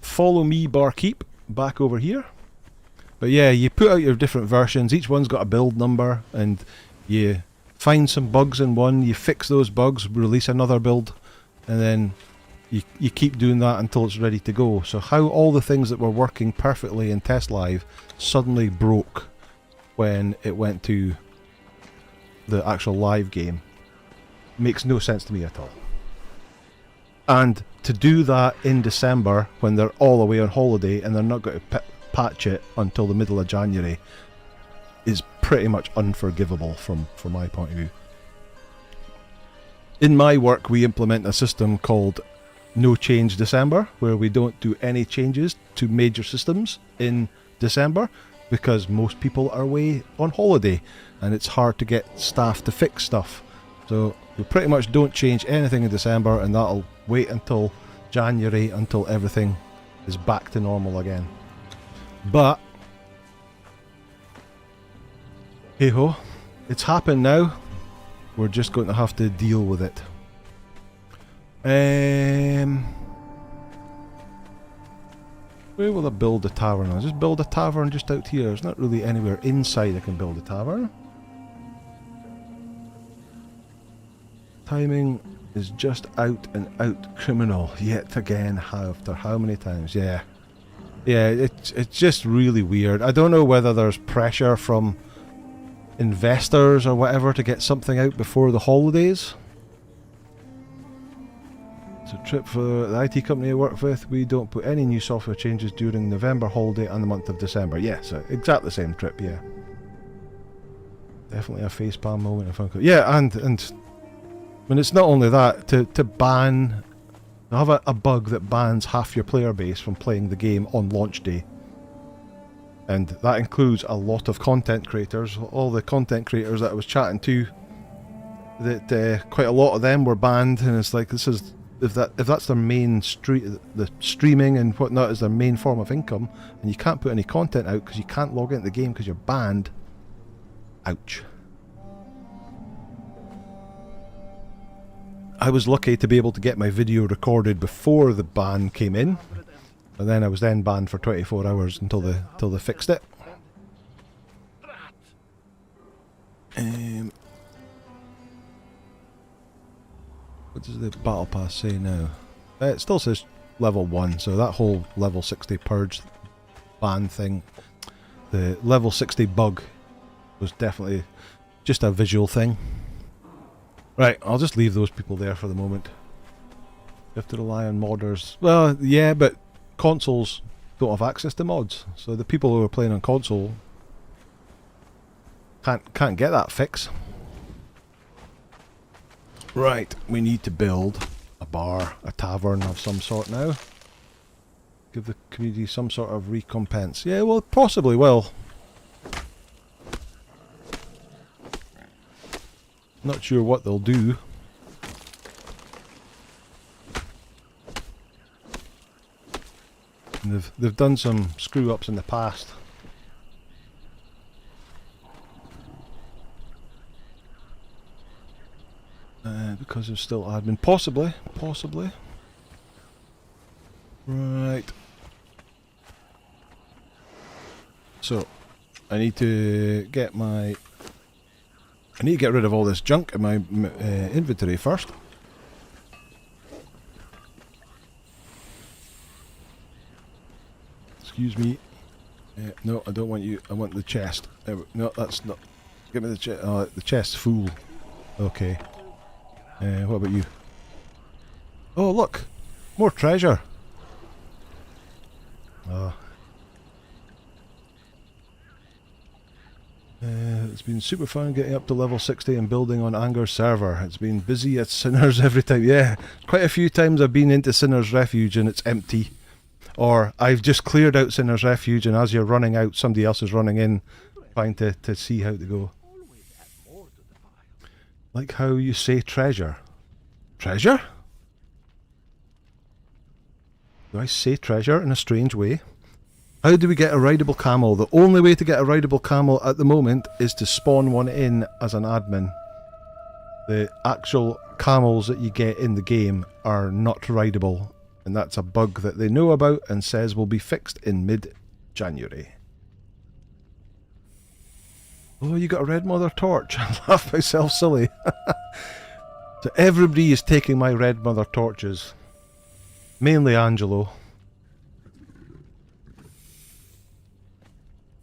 Follow me, Barkeep, back over here. But yeah, you put out your different versions. Each one's got a build number, and you find some bugs in one, you fix those bugs, release another build, and then you keep doing that until it's ready to go. So how all the things that were working perfectly in test live suddenly broke when it went to the actual live game makes no sense to me at all. And to do that in December when they're all away on holiday and they're not going to patch it until the middle of January is pretty much unforgivable from my point of view. In my work, we implement a system called No Change December, where we don't do any changes to major systems in December because most people are away on holiday and it's hard to get staff to fix stuff. So we pretty much don't change anything in December, and that'll wait until January until everything is back to normal again. But hey ho, it's happened now. We're just going to have to deal with it. Where will I build a tavern? I'll just build a tavern just out here. There's not really anywhere inside I can build a tavern. Timing is just out and out criminal yet again. After how many times? Yeah, it's just really weird. I don't know whether there's pressure from investors or whatever to get something out before the holidays. So trip for the IT company I work with, we don't put any new software changes during November holiday and the month of December. Yeah, so exactly the same trip, yeah. Definitely a facepalm moment if I'm... Yeah, and when it's not only that, to ban... to have a bug that bans half your player base from playing the game on launch day. And that includes a lot of content creators. All the content creators that I was chatting to, that quite a lot of them were banned, and it's like, this is... If that's their main the streaming and whatnot is their main form of income, and you can't put any content out because you can't log into the game because you're banned. Ouch. I was lucky to be able to get my video recorded before the ban came in, and then I was then banned for 24 hours until they fixed it. What does the battle pass say now? It still says level 1, so that whole level 60 purge ban thing, the level 60 bug was definitely just a visual thing. Right, I'll just leave those people there for the moment. You have to rely on modders. Well, yeah, but consoles don't have access to mods, so the people who are playing on console can't get that fix. Right, we need to build a bar, a tavern of some sort now. Give the community some sort of recompense. Yeah, well, possibly will. Not sure what they'll do. And they've done some screw ups in the past. Because there's still admin. Possibly. Right. So, I need to get rid of all this junk in my inventory first. Excuse me. No, I don't want you. I want the chest. No, that's not. Give me the chest. Oh, the chest's full. Okay. What about you? Oh, look! More treasure! Oh. It's been super fun getting up to level 60 and building on Anger's server. It's been busy at Sinner's every time. Yeah, quite a few times I've been into Sinner's Refuge and it's empty. Or I've just cleared out Sinner's Refuge and as you're running out, somebody else is running in, trying to see how to go. Like how you say treasure. Treasure? Do I say treasure in a strange way? How do we get a rideable camel? The only way to get a rideable camel at the moment is to spawn one in as an admin. The actual camels that you get in the game are not rideable, and that's a bug that they know about and says will be fixed in mid-January. Oh, you got a red mother torch. I laugh myself silly. So everybody is taking my red mother torches. Mainly Angelo.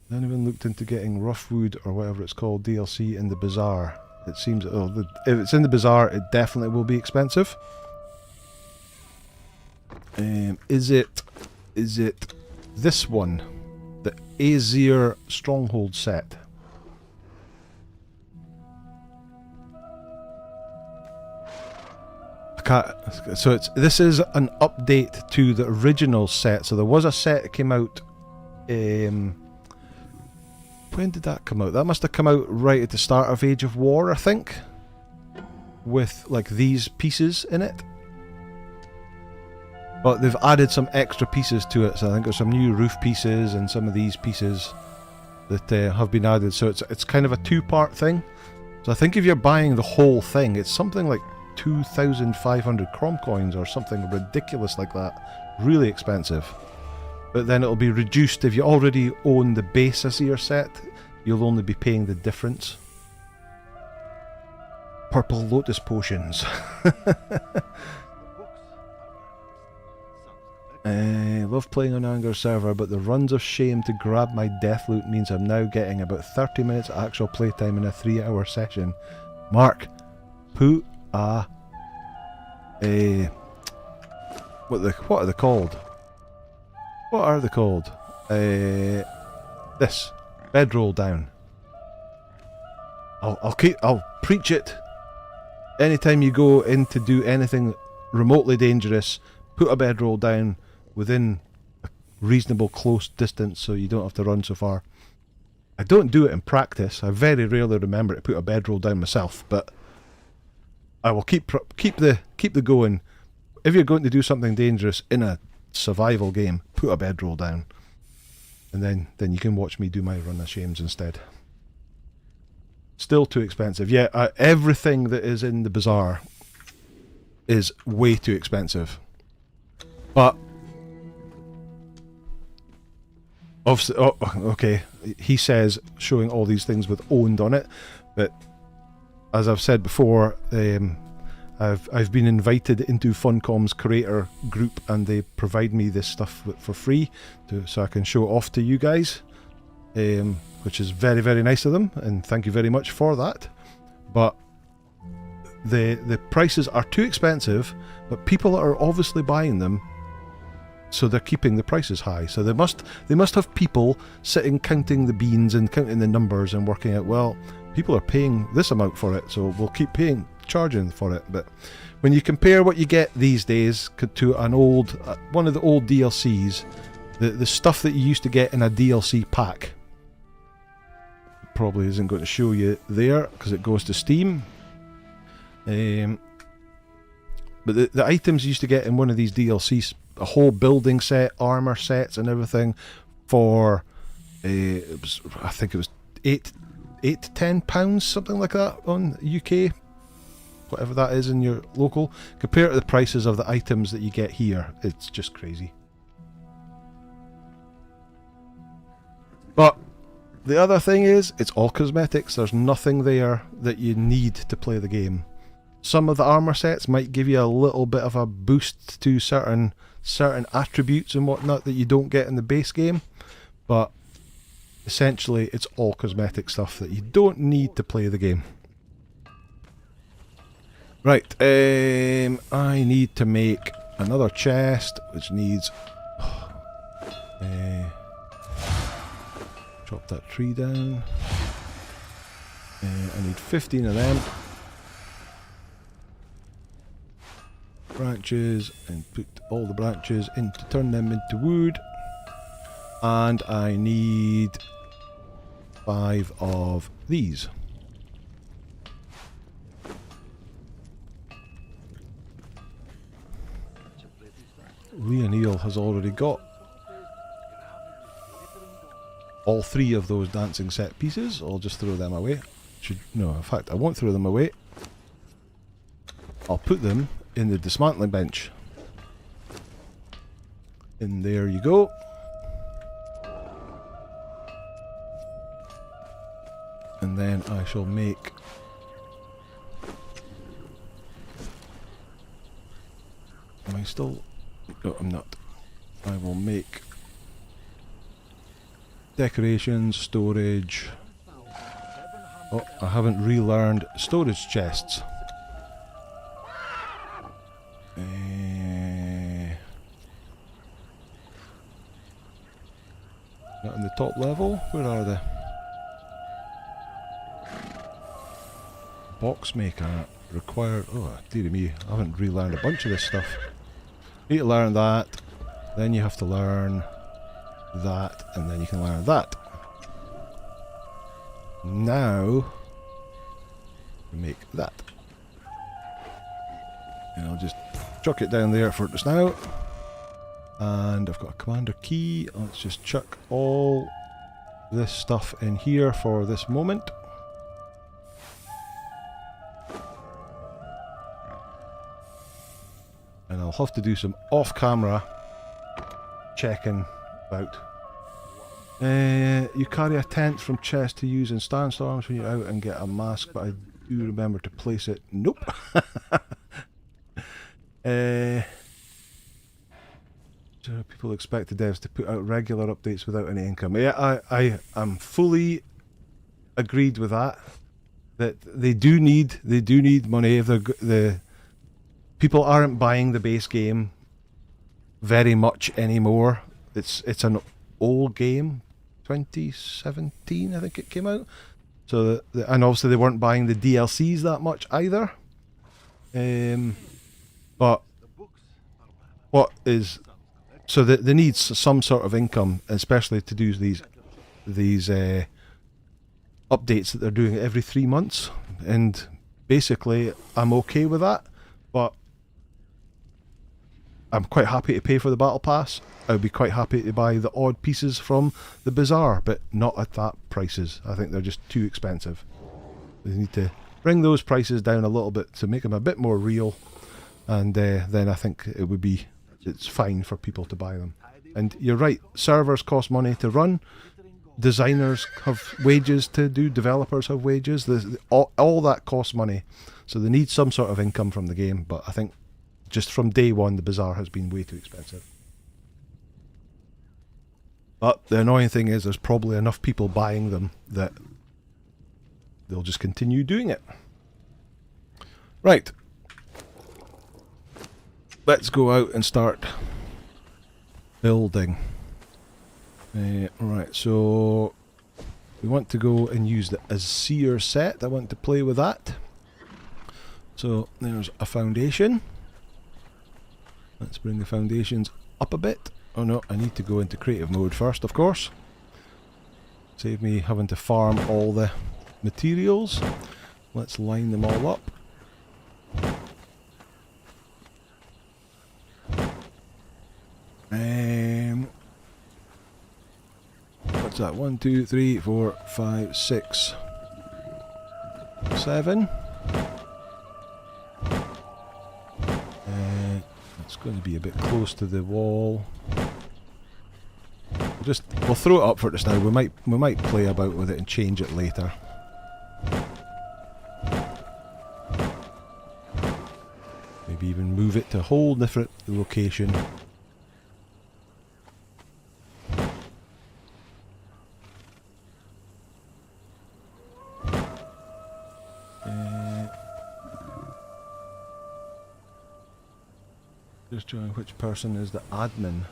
Anyone looked into getting Roughwood or whatever it's called DLC in the bazaar? It seems if it's in the bazaar, it definitely will be expensive. Is it this one, the Azir Stronghold set? So this is an update to the original set. So there was a set that came out. When did that come out? That must have come out right at the start of Age of War, I think, with like these pieces in it. But they've added some extra pieces to it. So I think there's some new roof pieces and some of these pieces that have been added. So it's kind of a two-part thing. So I think if you're buying the whole thing, it's something like 2,500 Crom coins or something ridiculous like that. Really expensive. But then it'll be reduced if you already own the base Azir set. You'll only be paying the difference. Purple Lotus potions. Love playing on Anger's server, but the runs of shame to grab my death loot means I'm now getting about 30 minutes actual playtime in a 3-hour session. Mark, put a What are they called? What are they called? This bedroll down. I'll preach it. Anytime you go in to do anything remotely dangerous, put a bedroll down within a reasonable close distance so you don't have to run so far. I don't do it in practice. I very rarely remember to put a bedroll down myself, but I will keep the going. If you're going to do something dangerous in a survival game, put a bedroll down, and then you can watch me do my run of shames instead. Still too expensive. Yeah, everything that is in the bazaar is way too expensive. But obviously, okay, he says showing all these things with owned on it, but as I've said before, I've been invited into Funcom's creator group, and they provide me this stuff for free so I can show off to you guys, which is very, very nice of them, and thank you very much for that. But the prices are too expensive, but people are obviously buying them, so they're keeping the prices high. So they must have people sitting counting the beans and counting the numbers and working out, well, people are paying this amount for it, so we'll keep charging for it. But when you compare what you get these days to an old one of the old DLCs, the stuff that you used to get in a DLC pack probably isn't going to show you there because it goes to Steam. But the items you used to get in one of these DLCs, a whole building set, armor sets and everything, for I think it was £8 to £10, something like that on UK, whatever that is in your local. Compared to the prices of the items that you get here, it's just crazy. But the other thing is, it's all cosmetics. There's nothing there that you need to play the game. Some of the armor sets might give you a little bit of a boost to certain attributes and whatnot that you don't get in the base game, but essentially it's all cosmetic stuff that you don't need to play the game. Right, I need to make another chest, which needs drop that tree down. I need 15 of them. Branches, and put all the branches in to turn them into wood. And I need 5 of these. Leonil has already got all 3 of those dancing set pieces. I'll just throw them away. No, in fact, I won't throw them away. I'll put them in the dismantling bench. And there you go. And then I shall make am I still? No, I'm not. I will make decorations, storage. Oh, I haven't relearned storage chests. Not in the top level. Where are they? Box maker required. Oh, dear me! I haven't relearned a bunch of this stuff. Need to learn that. Then you have to learn that, and then you can learn that. Now we make that, and I'll just chuck it down there for just now. And I've got a commander key. Let's just chuck all this stuff in here for this moment. And I'll have to do some off-camera checking about. You carry a tent from chest to use in sandstorms when you're out and get a mask, but I do remember to place it. Nope. So people expect the devs to put out regular updates without any income. Yeah, I am fully agreed with that. That they do need money. If the people aren't buying the base game very much anymore. It's an old game, 2017 I think it came out. So and obviously they weren't buying the DLCs that much either. But what is so they need some sort of income, especially to do these updates that they're doing every 3 months, and basically I'm okay with that, but I'm quite happy to pay for the battle pass. I would be quite happy to buy the odd pieces from the bazaar, but not at that prices. I think they're just too expensive. They need to bring those prices down a little bit to make them a bit more real, and then I think it's fine for people to buy them. And you're right, servers cost money to run, designers have wages to do, developers have wages, all that costs money, so they need some sort of income from the game, but I think just from day one the bazaar has been way too expensive. But the annoying thing is there's probably enough people buying them that they'll just continue doing it. Right. Let's go out and start building. Right, so we want to go and use the Azir set. I want to play with that. So there's a foundation. Let's bring the foundations up a bit. Oh no, I need to go into creative mode first, of course. Save me having to farm all the materials. Let's line them all up. What's that? 1, 2, 3, 4, 5, 6, 7. It's going to be a bit close to the wall. We'll throw it up for just now. We might play about with it and change it later. Maybe even move it to a whole different location. Just trying which person is the admin.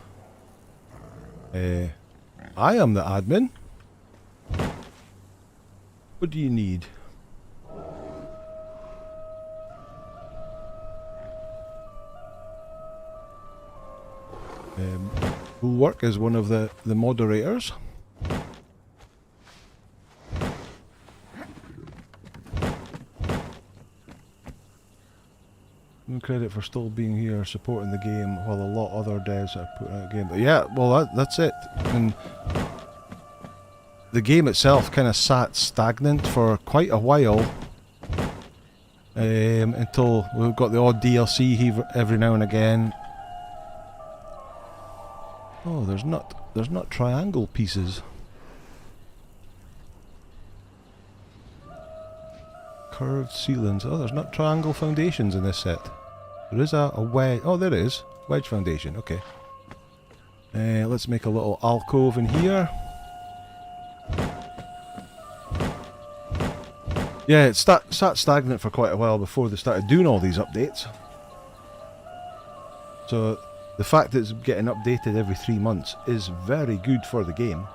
I am the admin. What do you need? Bulwark is one of the moderators. Credit for still being here supporting the game while a lot of other devs have put out a game. But yeah, well that's it. And the game itself kind of sat stagnant for quite a while until we've got the odd DLC every now and again. Oh, there's not triangle pieces. Curved ceilings. Oh, there's not triangle foundations in this set. There is a wedge. Oh, there is. Wedge foundation. Okay. Let's make a little alcove in here. Yeah, it sat stagnant for quite a while before they started doing all these updates. So the fact that it's getting updated every 3 months is very good for the game.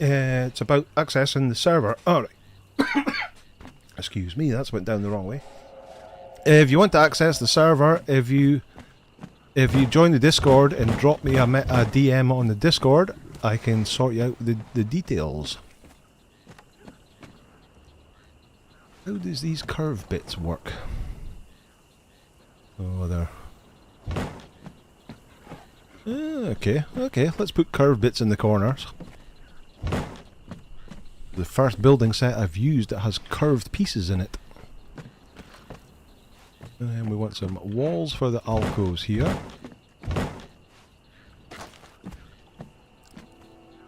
It's about accessing the server. Alright. Excuse me, that's went down the wrong way. If you want to access the server, if you join the Discord and drop me a DM on the Discord, I can sort you out the details. How does these curve bits work? Oh, there. Okay, let's put curve bits in the corners. The first building set I've used that has curved pieces in it. And then we want some walls for the alcoves here.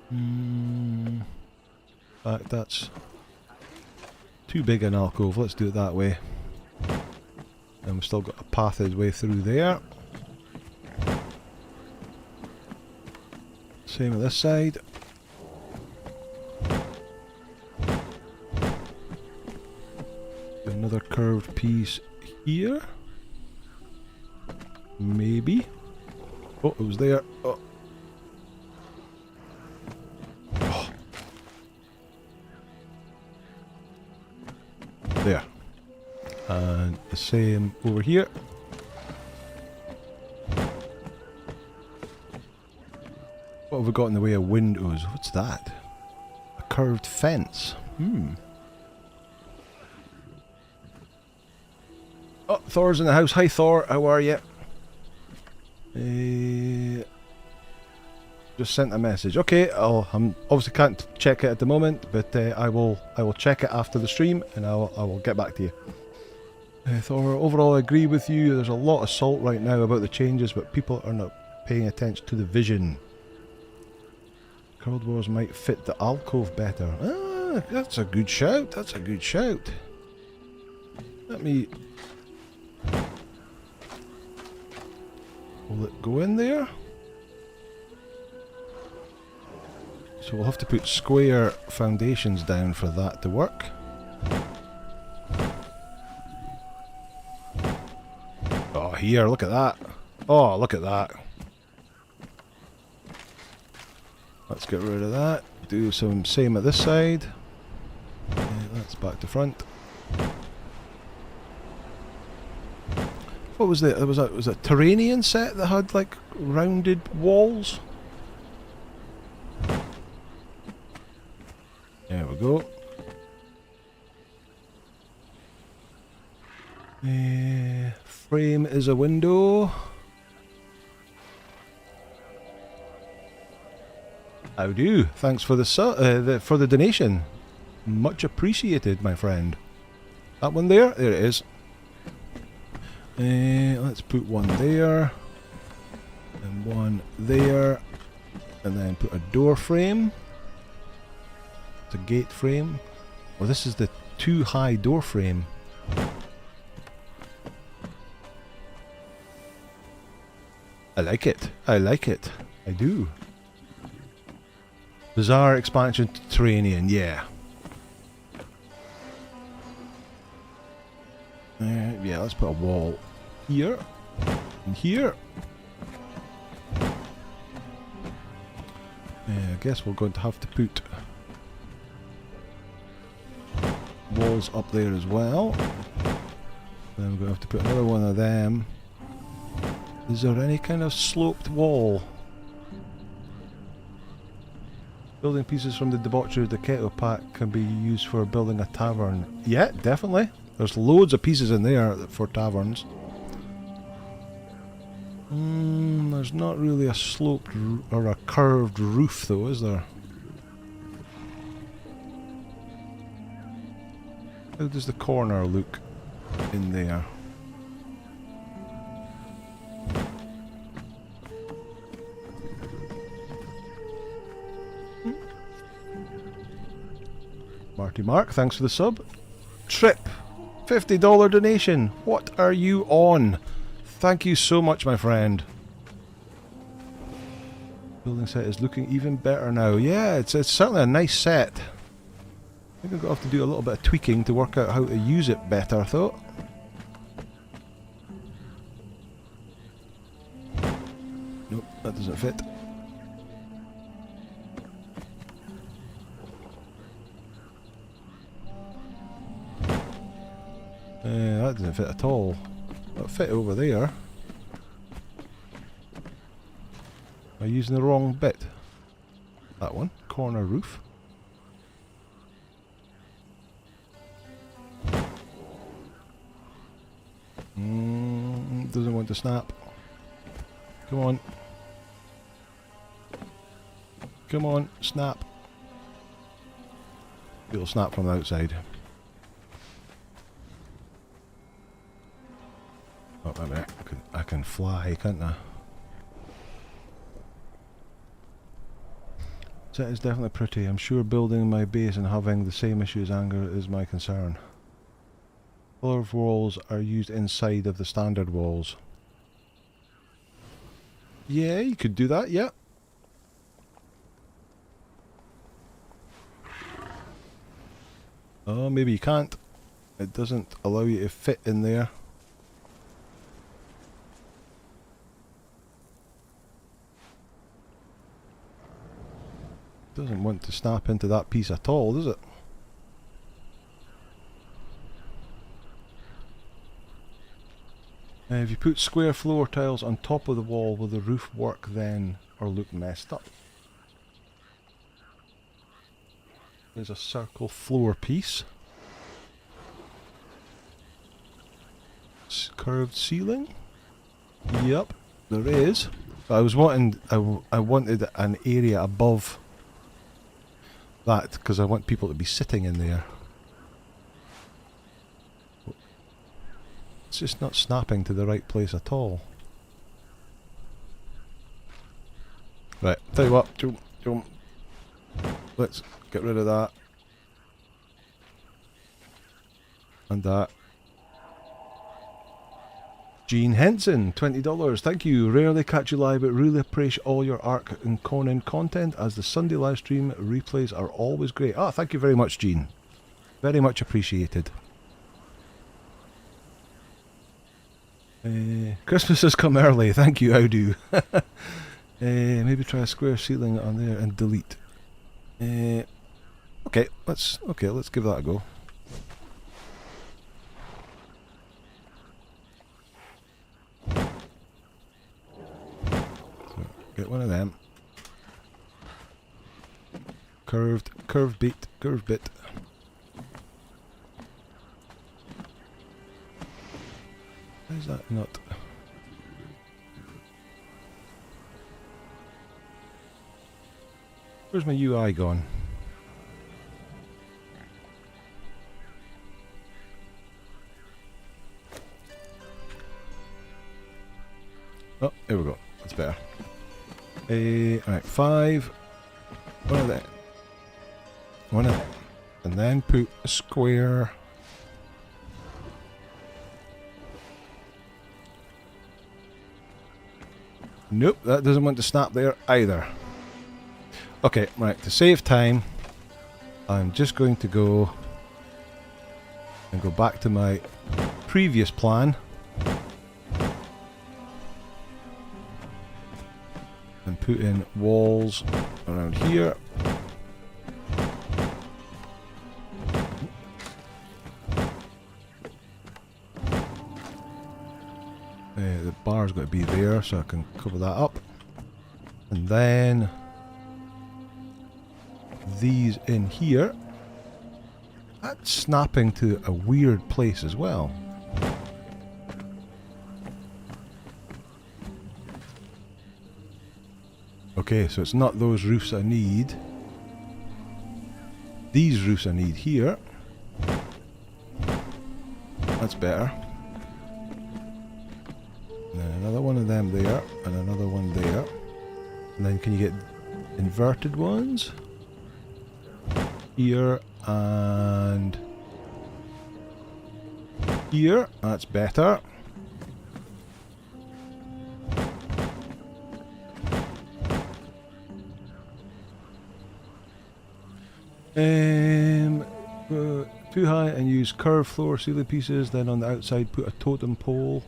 In fact, that's too big an alcove. Let's do it that way. And we've still got a passageway through there. Same on this side. piece here. Maybe. Oh, it was there. Oh. Oh. There. And the same over here. What have we got in the way of windows? What's that? A curved fence. Oh, Thor's in the house. Hi Thor, how are you? Just sent a message. Okay, I'm obviously can't check it at the moment, but I will check it after the stream, and I will get back to you. Thor, overall I agree with you. There's a lot of salt right now about the changes, but people are not paying attention to the vision. Curled Wars might fit the alcove better. Ah, that's a good shout. That's a good shout. Let me... Will it go in there? So we'll have to put square foundations down for that to work. Oh, here, look at that. Oh, look at that. Let's get rid of that. Do some same at this side. That's back to front. What was it? Was a Terranian set that had like rounded walls? There we go. Frame is a window. How do? Thanks for the donation. Much appreciated, my friend. That one there? There it is. Let's put one there. And one there. And then put a door frame. It's a gate frame. Oh, this is the too high door frame. I like it. I like it. I do. Bizarre expansion to Terranian, yeah. Yeah, let's put a wall here and here. I guess we're going to have to put walls up there as well. Then we're going to have to put another one of them. Is there any kind of sloped wall? Building pieces from the debauchery of the kettle pack can be used for building a tavern. Yeah, definitely. There's loads of pieces in there for taverns. There's not really a sloped or a curved roof though, is there? How does the corner look in there? Marty Mark, thanks for the sub. Trip, $50 donation. What are you on? Thank you so much, my friend. Building set is looking even better now. Yeah, it's certainly a nice set. I think I'm going to have to do a little bit of tweaking to work out how to use it better, I thought. Nope, that doesn't fit. That doesn't fit at all. That'll fit over there. Am I using the wrong bit? That one. Corner roof. Doesn't want to snap. Come on. Come on, snap. It'll snap from the outside. Oh, wait a minute. I can fly, can't I? Set is definitely pretty. I'm sure building my base and having the same issue as anger is my concern. Color of walls are used inside of the standard walls. Yeah, you could do that, yeah. Oh, maybe you can't. It doesn't allow you to fit in there. Doesn't want to snap into that piece at all, does it? If you put square floor tiles on top of the wall, will the roof work then or look messed up? There's a circle floor piece. Curved ceiling? Yep, there is. I was wanting, I wanted an area above that because I want people to be sitting in there. It's just not snapping to the right place at all. Right, tell you what, let's get rid of that. And that. Gene Henson, $20. Thank you. Rarely catch you live, but really appreciate all your Ark and Conan content, as the Sunday live stream replays are always great. Ah, thank you very much, Gene. Very much appreciated. Christmas has come early. Thank you, how do? Maybe try a square ceiling on there and delete. Okay, let's give that a go. Get one of them. Curved bit. Why is that not? Where's my UI gone? Oh, here we go. That's better. Alright, 5. One of that. One of that. And then put a square. Nope, that doesn't want to snap there either. Okay, right, to save time, I'm just going to go and go back to my previous plan. And put in walls around here. The bar's got to be there, so I can cover that up. And then these in here. That's snapping to a weird place as well. Okay, so it's not those roofs I need. These roofs I need here. That's better. And then another one of them there, and another one there. And then can you get inverted ones? Here and here. That's better. Too high and use curved floor ceiling pieces, then on the outside put a totem pole.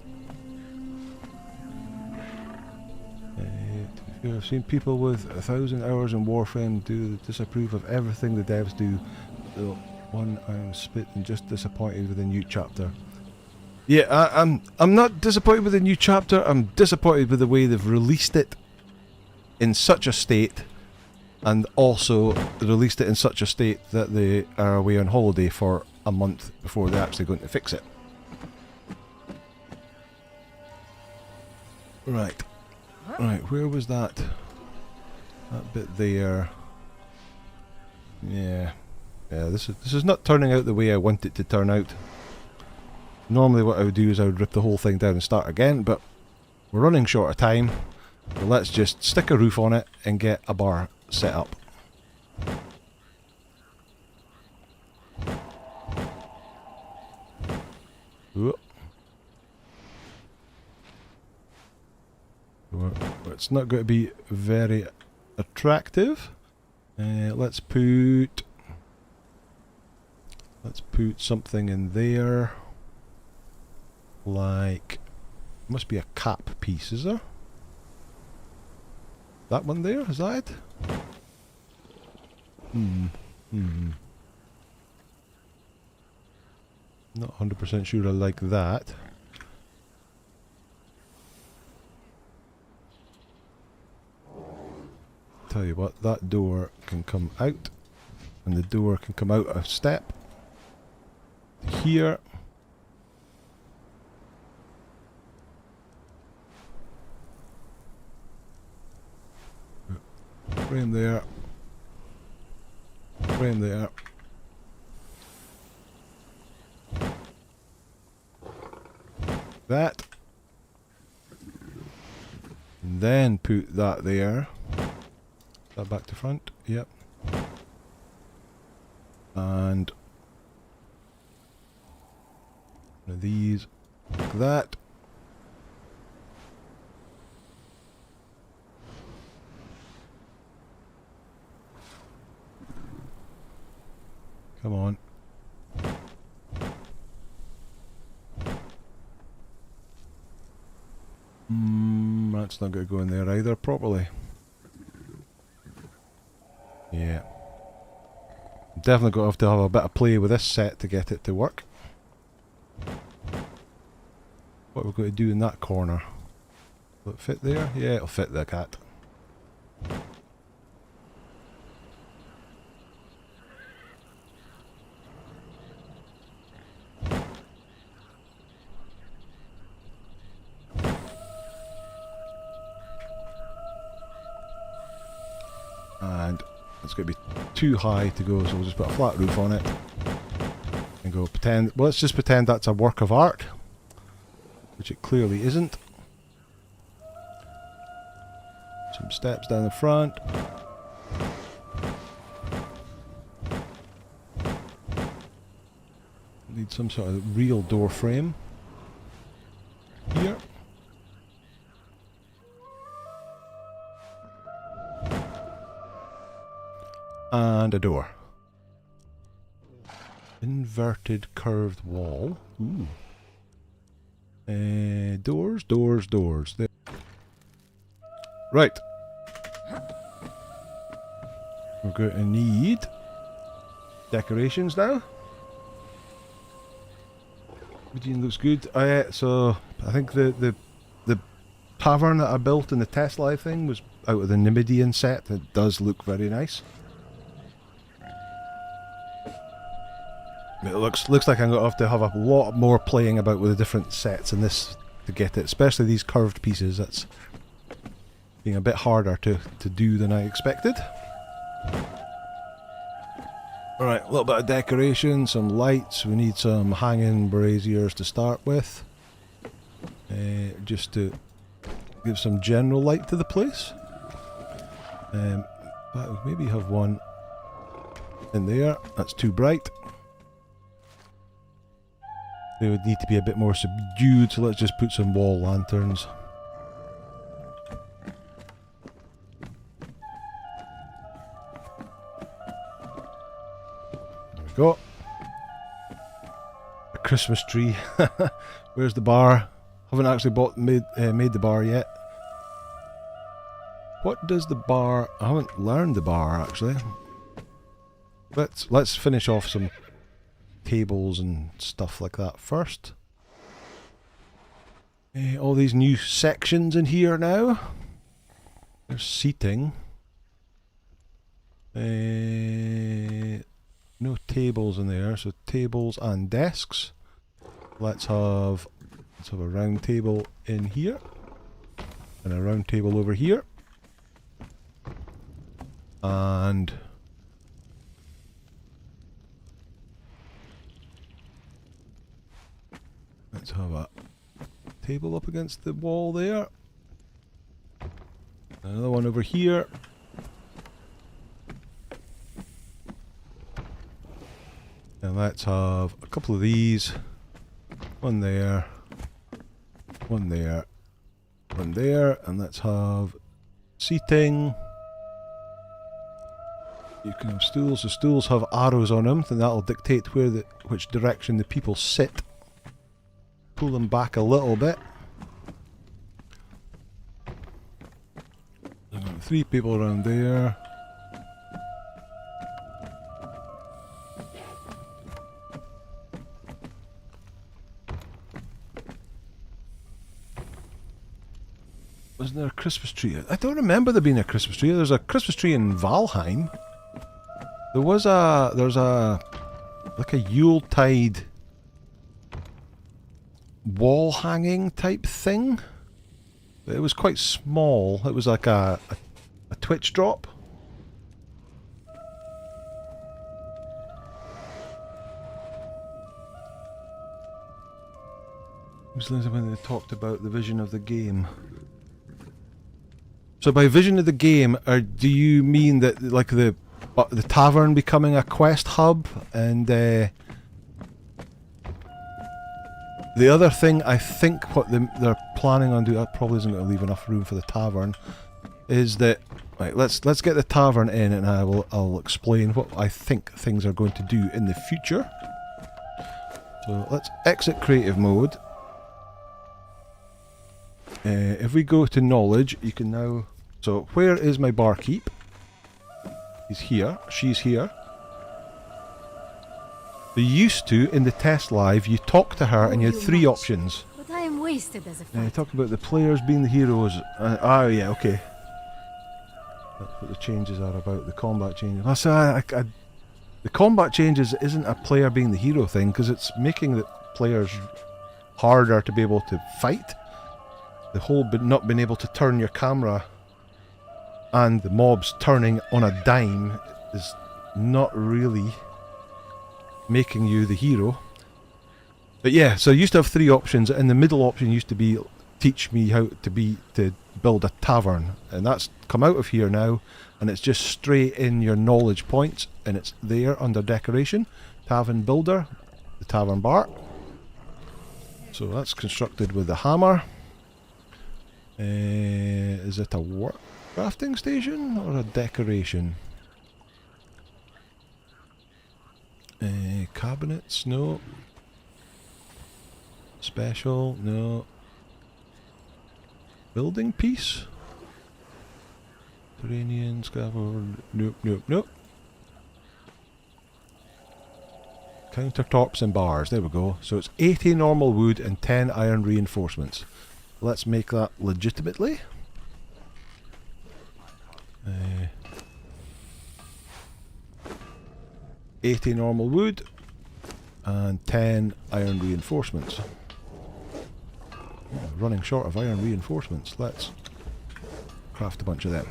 I've seen people with 1,000 hours in Warframe disapprove of everything the devs do. The one I'm spit and just disappointed with the new chapter. Yeah, I'm not disappointed with the new chapter. I'm disappointed with the way they've released it in such a state. And also released it in such a state that they are away on holiday for a month before they're actually going to fix it. Right. Right, where was that? That bit there. Yeah. Yeah, this is not turning out the way I want it to turn out. Normally what I would do is I would rip the whole thing down and start again, but we're running short of time. So let's just stick a roof on it and get a bar set up. Whoop. It's not going to be very attractive. Let's put Let's put something in there. Like, must be a cap piece, is there? That one there, is that it? Not 100% sure I like that. Tell you what, that door can come out, and the door can come out a step. Here. Frame there. Frame there. That. And then put that there. That back to front. Yep. And one of these like that. Come on. That's not going to go in there either properly. Yeah. Definitely going to have a bit of play with this set to get it to work. What we're going to do in that corner. Will it fit there? Yeah, it'll fit the cat. And it's going to be too high to go, so we'll just put a flat roof on it and go pretend. Well, let's just pretend that's a work of art, which it clearly isn't. Some steps down the front. Need some sort of real door frame here. And a door. Inverted curved wall. Ooh. Doors, doors, doors. There. Right. We're going to need decorations now. Everything looks good. So I think the tavern that I built in the test live thing was out of the Nimidian set. It does look very nice. It looks like I'm going to have a lot more playing about with the different sets in this to get it, especially these curved pieces. That's being a bit harder to do than I expected. Alright, a little bit of decoration, some lights. We need some hanging braziers to start with. Just to give some general light to the place. But maybe have one in there. That's too bright. They would need to be a bit more subdued, so let's just put some wall lanterns. There we go. A Christmas tree. Where's the bar? Haven't actually made the bar yet. What does the bar... I haven't learned the bar actually. Let's finish off some tables and stuff like that first. All these new sections in here now. There's seating. No tables in there, so tables and desks. Let's have a round table in here and a round table over here. And let's have a table up against the wall there. Another one over here. And let's have a couple of these. One there. One there. One there. And let's have seating. You can have stools. The stools have arrows on them, and that'll dictate which direction the people sit. Pull them back a little bit. I've got 3 people around there. Wasn't there a Christmas tree? I don't remember there being a Christmas tree. There's a Christmas tree in Valheim. There's like a Yuletide wall hanging type thing. It was quite small. It was like a Twitch drop. It was when they talked about the vision of the game. So by vision of the game, do you mean that like the tavern becoming a quest hub, and the other thing I think what they're planning on doing, that probably isn't going to leave enough room for the tavern, is that right, let's get the tavern in, and I'll explain what I think things are going to do in the future. So let's exit creative mode. If we go to knowledge, you can now... So, where is my barkeep? He's here. She's here. They used to, in the test live, you talk to her and you had 3 options. But I am wasted as a fighter. Talk about the players being the heroes. Oh, yeah, okay. That's what the changes are about, the combat changes. The combat changes isn't a player being the hero thing, because it's making the players harder to be able to fight. The whole not being able to turn your camera and the mobs turning on a dime is not really making you the hero. But yeah, so I used to have 3 options, and the middle option used to be teach me how to build a tavern, and that's come out of here now, and it's just straight in your knowledge points, and it's there under decoration, tavern builder, the tavern bar. So that's constructed with the hammer. Is it a crafting station or a decoration? Cabinets, no. Special, no. Building piece? Terranian, scaffold, nope, nope, nope. Countertops and bars, there we go. So it's 80 normal wood and 10 iron reinforcements. Let's make that legitimately. 80 normal wood and 10 iron reinforcements. Oh, running short of iron reinforcements. Let's craft a bunch of them.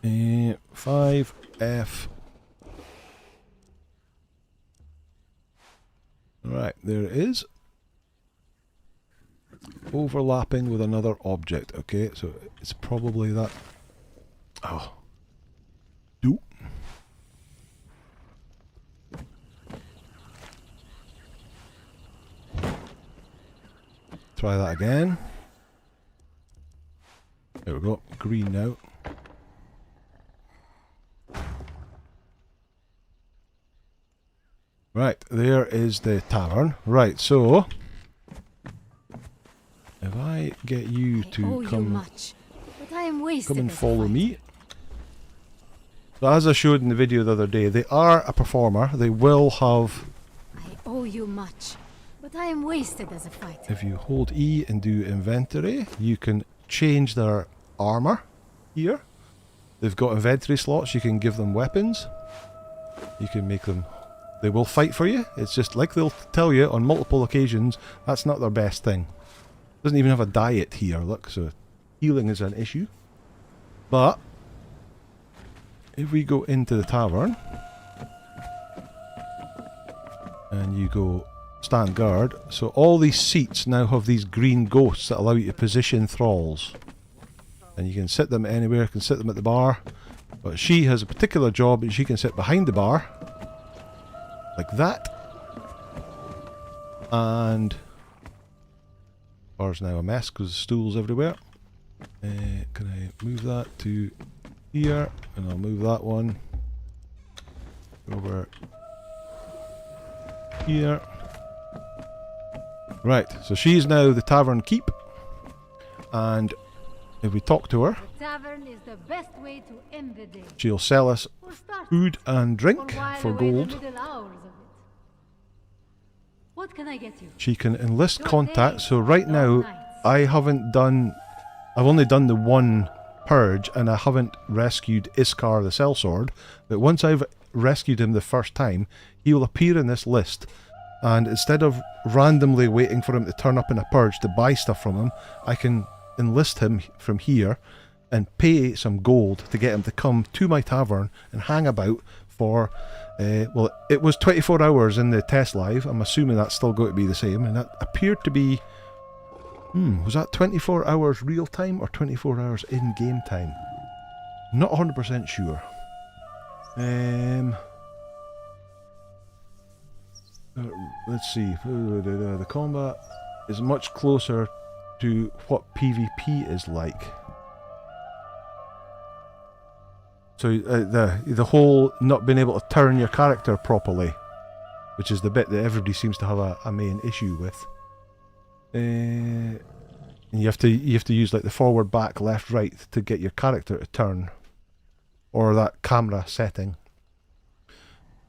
Uh, 5F. Right, there it is. Overlapping with another object. Okay, so it's probably that. Oh. Do. Try that again. There we go. Green now. Right, there is the tavern. Right, so if I get you to come and follow me. So as I showed in the video the other day, they are a performer. They will have... I owe you much, but I am wasted as a fighter. If you hold E and do inventory, you can change their armor here. They've got inventory slots. You can give them weapons. You can make them... They will fight for you. It's just like they'll tell you on multiple occasions, that's not their best thing. Doesn't even have a diet here, look, so healing is an issue. But if we go into the tavern and you go stand guard, so all these seats now have these green ghosts that allow you to position thralls. And you can sit them anywhere, you can sit them at the bar. But she has a particular job, and she can sit behind the bar. Like that. And bar's now a mess because there's stools everywhere. Can I move that to here? And I'll move that one over here. Right, so she's now the Tavern Keep. And if we talk to her, The tavern is the best way to end the day. she'll sell us Or start food and drink or while for away gold. the middle hours of it. What can I get you? She can enlist Good contacts. day, So right long now, nights. I've only done the one purge, and I haven't rescued Iskar the Sellsword. But once I've rescued him the first time, he will appear in this list. And instead of randomly waiting for him to turn up in a purge to buy stuff from him, I can enlist him from here and pay some gold to get him to come to my tavern and hang about for, well, it was 24 hours in the test live. I'm assuming that's still going to be the same, and that appeared to be, was that 24 hours real time or 24 hours in game time? Not 100% sure. Let's see. The combat is much closer to what PvP is like. So the whole not being able to turn your character properly, which is the bit that everybody seems to have a main issue with. And you have to use like the forward, back, left, right to get your character to turn, or that camera setting.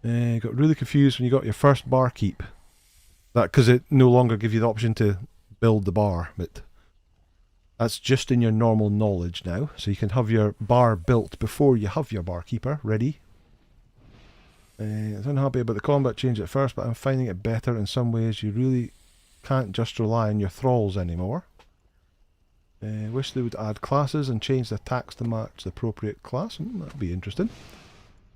Got really confused when you got your first barkeep. That because it no longer gives you the option to build the bar, but that's just in your normal knowledge now. So you can have your bar built before you have your barkeeper ready. I was unhappy about the combat change at first, but I'm finding it better in some ways. You really can't just rely on your thralls anymore. Wish they would add classes and change the attacks to match the appropriate class. That'd be interesting.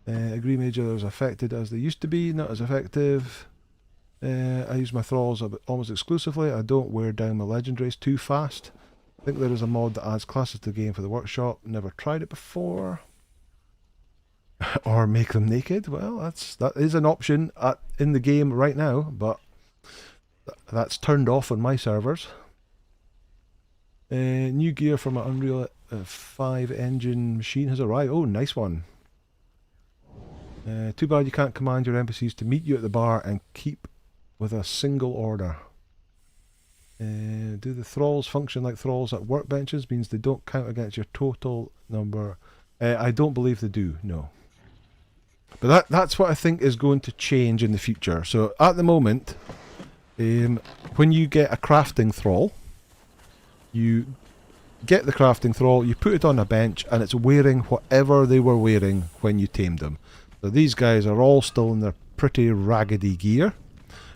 Agree major are as affected as they used to be, not as effective. I use my thralls almost exclusively. I don't wear down my legendaries too fast. I think there is a mod that adds classes to the game for the workshop. Never tried it before. Or make them naked. Well, that is an option in the game right now, but that's turned off on my servers. New gear from an Unreal 5 engine machine has arrived. Oh, nice one. Too bad you can't command your NPCs to meet you at the bar and keep with a single order. Do the thralls function like thralls at workbenches? Means they don't count against your total number. I don't believe they do, no. But that's what I think is going to change in the future. So at the moment, when you get a crafting thrall, you get the crafting thrall, you put it on a bench, and it's wearing whatever they were wearing when you tamed them. So these guys are all still in their pretty raggedy gear.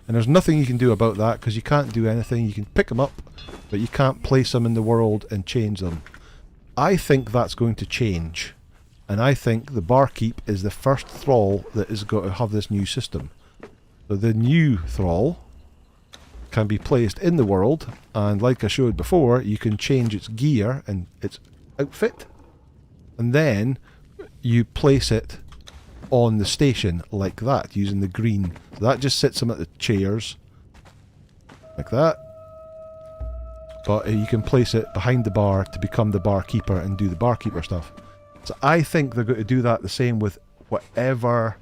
And there's nothing you can do about that because you can't do anything. You can pick them up, but you can't place them in the world and change them. I think that's going to change. And I think the Barkeep is the first thrall that is going to have this new system. So the new thrall can be placed in the world, and like I showed before, you can change its gear and its outfit. And then you place it on the station like that, using the green. So that just sits them at the chairs like that, but you can place it behind the bar to become the barkeeper and do the barkeeper stuff. So I think they're going to do that the same with whatever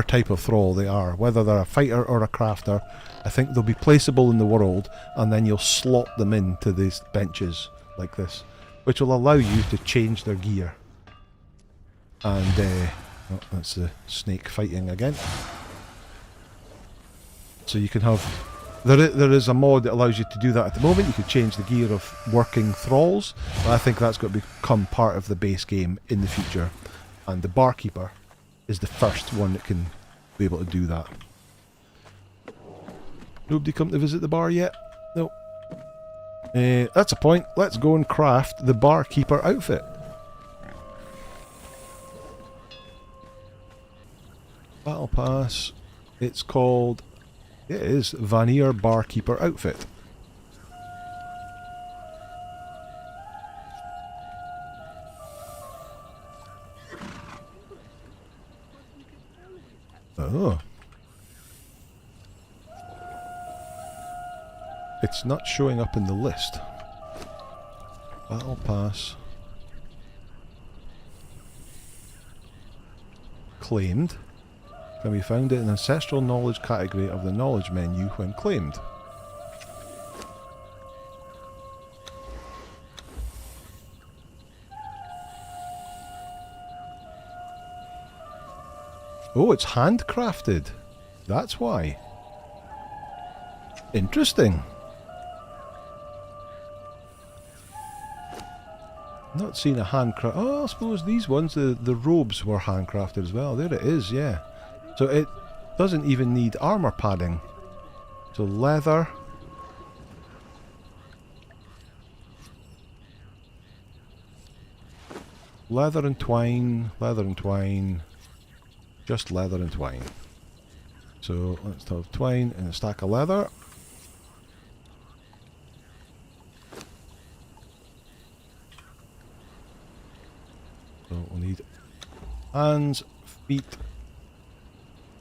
type of thrall they are, whether they're a fighter or a crafter. I think they'll be placeable in the world, and then you'll slot them into these benches like this, which will allow you to change their gear. And oh, that's the snake fighting again. So you can have, there is a mod that allows you to do that at the moment. You could change the gear of working thralls, but I think that's going to become part of the base game in the future. And the Barkeeper is the first one that can be able to do that. Nobody come to visit the bar yet? No. That's a point. Let's go and craft the Barkeeper outfit. Battle Pass. It's called... It is Vanir Barkeeper outfit. Oh. It's not showing up in the list. Battle Pass. Claimed. Can be found in the Ancestral Knowledge category of the Knowledge menu when claimed. Oh, it's handcrafted. That's why. Interesting. Not seen a handcraft. Oh, I suppose these ones, the robes were handcrafted as well. There it is, yeah. So it doesn't even need armor padding. So leather. Leather and twine, leather and twine. Just leather and twine. So let's have twine and a stack of leather. So we'll need hands, feet,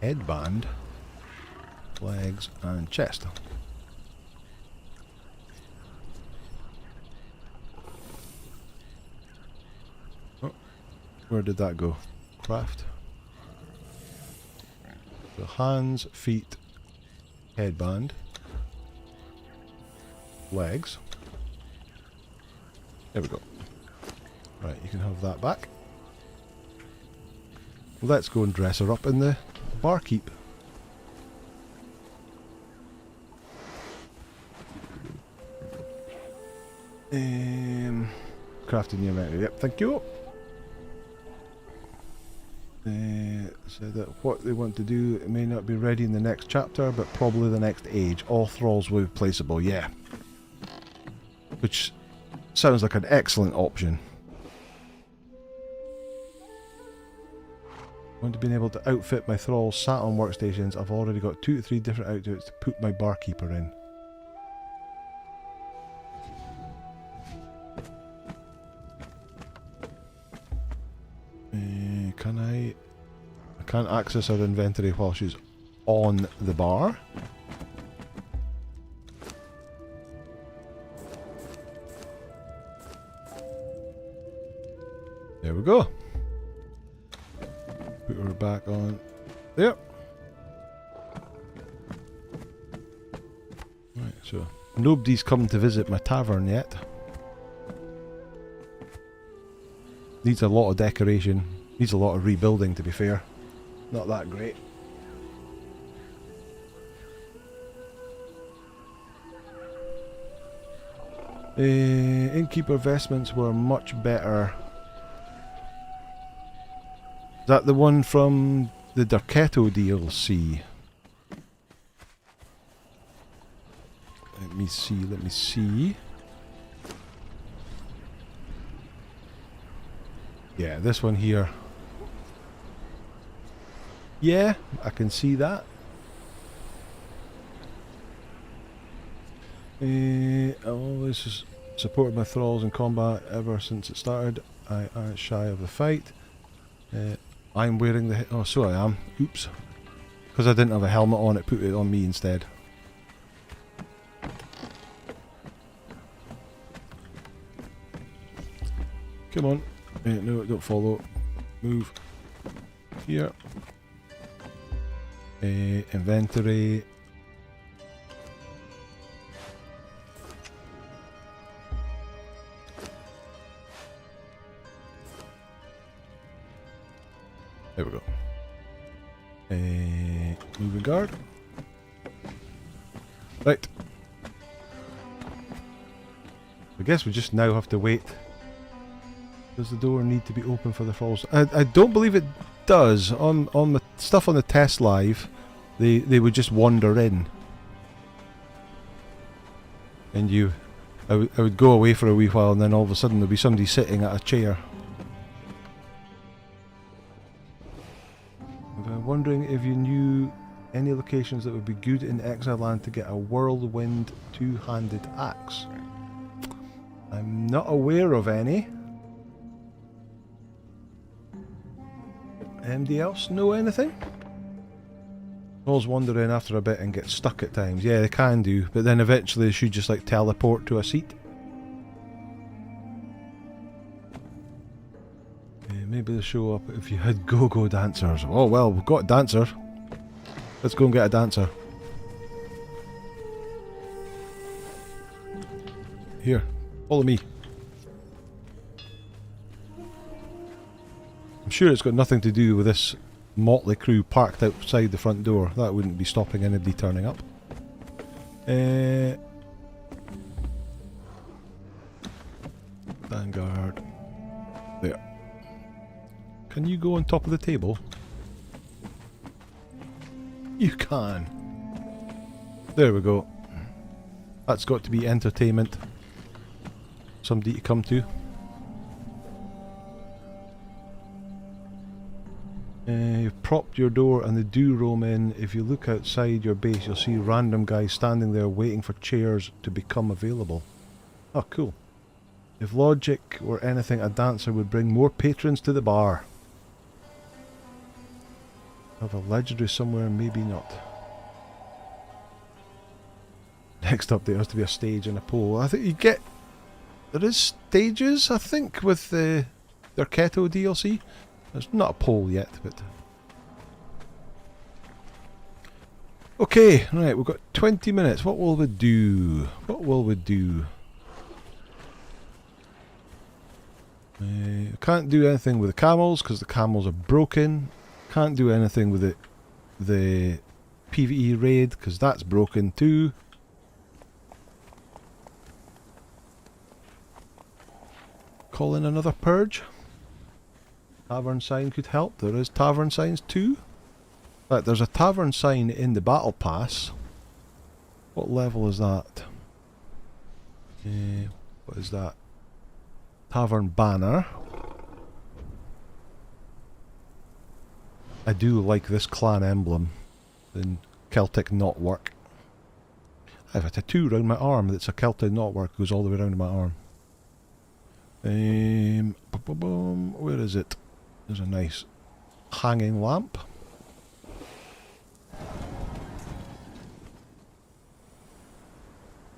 headband, legs and chest. Oh, where did that go? Craft. So hands, feet, headband, legs. There we go. Right, you can have that back. Let's go and dress her up in the barkeep. Crafting new inventory. Yep, thank you. So that what they want to do, it may not be ready in the next chapter, but probably the next age. All thralls will be placeable, yeah. Which sounds like an excellent option. Want to be able to outfit my thralls sat on workstations. I've already got 2 to 3 different outfits to put my barkeeper in. Can I can't access her inventory while she's on the bar. There we go. Put her back on there. Right, so nobody's come to visit my tavern yet. Needs a lot of decoration. Needs a lot of rebuilding, to be fair. Not that great. Innkeeper vestments were much better. Is that the one from the Darketo DLC? Let me see. Yeah, this one here. Yeah, I can see that. I always supported my thralls in combat ever since it started. I aren't shy of the fight. I'm wearing the... Oh, so I am. Oops. Because I didn't have a helmet on, it put it on me instead. Come on. No, don't follow. Move. Here. Inventory. There we go. Moving guard. Right. I guess we just now have to wait. Does the door need to be open for the thralls? I don't believe it does. On the stuff on the test live, they would just wander in. And I would go away for a wee while and then all of a sudden there'd be somebody sitting at a chair. I'm wondering if you knew any locations that would be good in Exile Land to get a whirlwind two-handed axe. I'm not aware of any. Anybody else know anything? Always wandering after a bit and get stuck at times. Yeah, they can do, but then eventually they should just like teleport to a seat. Maybe they'll show up if you had go-go dancers. Oh well, we've got a dancer. Let's go and get a dancer. Here, follow me. I'm sure it's got nothing to do with this motley crew parked outside the front door. That wouldn't be stopping anybody turning up. Vanguard. There. Can you go on top of the table? You can. There we go. That's got to be entertainment. Somebody to come to. You've propped your door and they do roam in. If you look outside your base, you'll see random guys standing there waiting for chairs to become available. Oh, cool. If logic were anything, a dancer would bring more patrons to the bar. Have a legendary somewhere, maybe not. Next up there has to be a stage and a pole. I think you get... There is stages, I think, with their Keto DLC. There's not a pole yet, but... Okay, right, we've got 20 minutes. What will we do? What will we do? Can't do anything with the camels, because the camels are broken. Can't do anything with the PvE raid, because that's broken too. Call in another purge. Tavern sign could help. There is tavern signs too. In fact, there's a tavern sign in the battle pass. What level is that? What is that? Tavern banner. I do like this clan emblem in Celtic knotwork. I have a tattoo around my arm that's a Celtic knotwork, goes all the way around my arm. Where is it? There's a nice hanging lamp.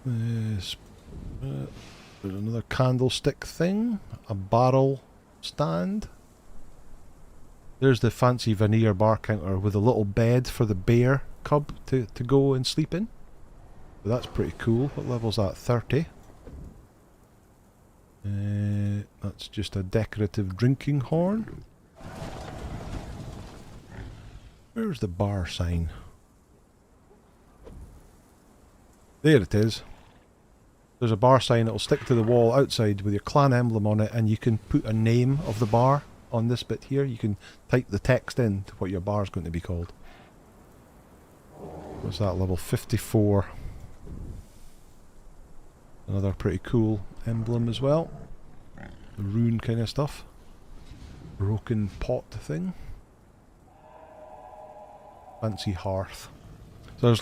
There's another candlestick thing. A barrel stand. There's the fancy veneer bar counter with a little bed for the bear cub to go and sleep in. But that's pretty cool. What level's that? 30. That's just a decorative drinking horn. Where's the bar sign? There it is. There's a bar sign that will stick to the wall outside with your clan emblem on it, and you can put a name of the bar on this bit here. You can type the text in to what your bar is going to be called. What's that, level 54? Another pretty cool emblem as well. The rune kind of stuff. Broken pot thing. Fancy hearth. So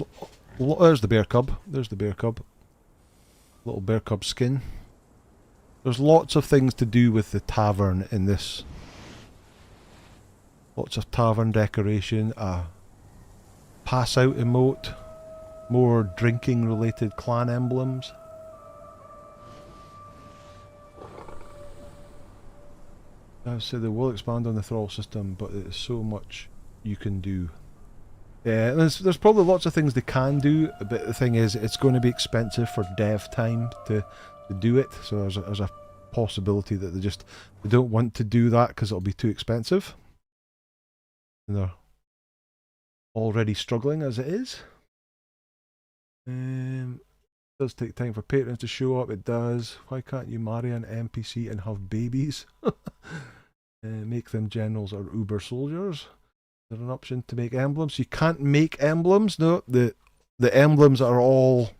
there's the bear cub. There's the bear cub. Little bear cub skin. There's lots of things to do with the tavern in this. Lots of tavern decoration. A pass out emote. More drinking related clan emblems. I said they will expand on the thrall system, but there's so much you can do. Yeah, there's probably lots of things they can do, but the thing is, it's going to be expensive for dev time to do it. So there's a possibility that they don't want to do that because it'll be too expensive. And they're already struggling as it is. It does take time for patrons to show up. It does. Why can't you marry an NPC and have babies? Make them generals or uber soldiers. Is there an option to make emblems? You can't make emblems. No, the emblems are all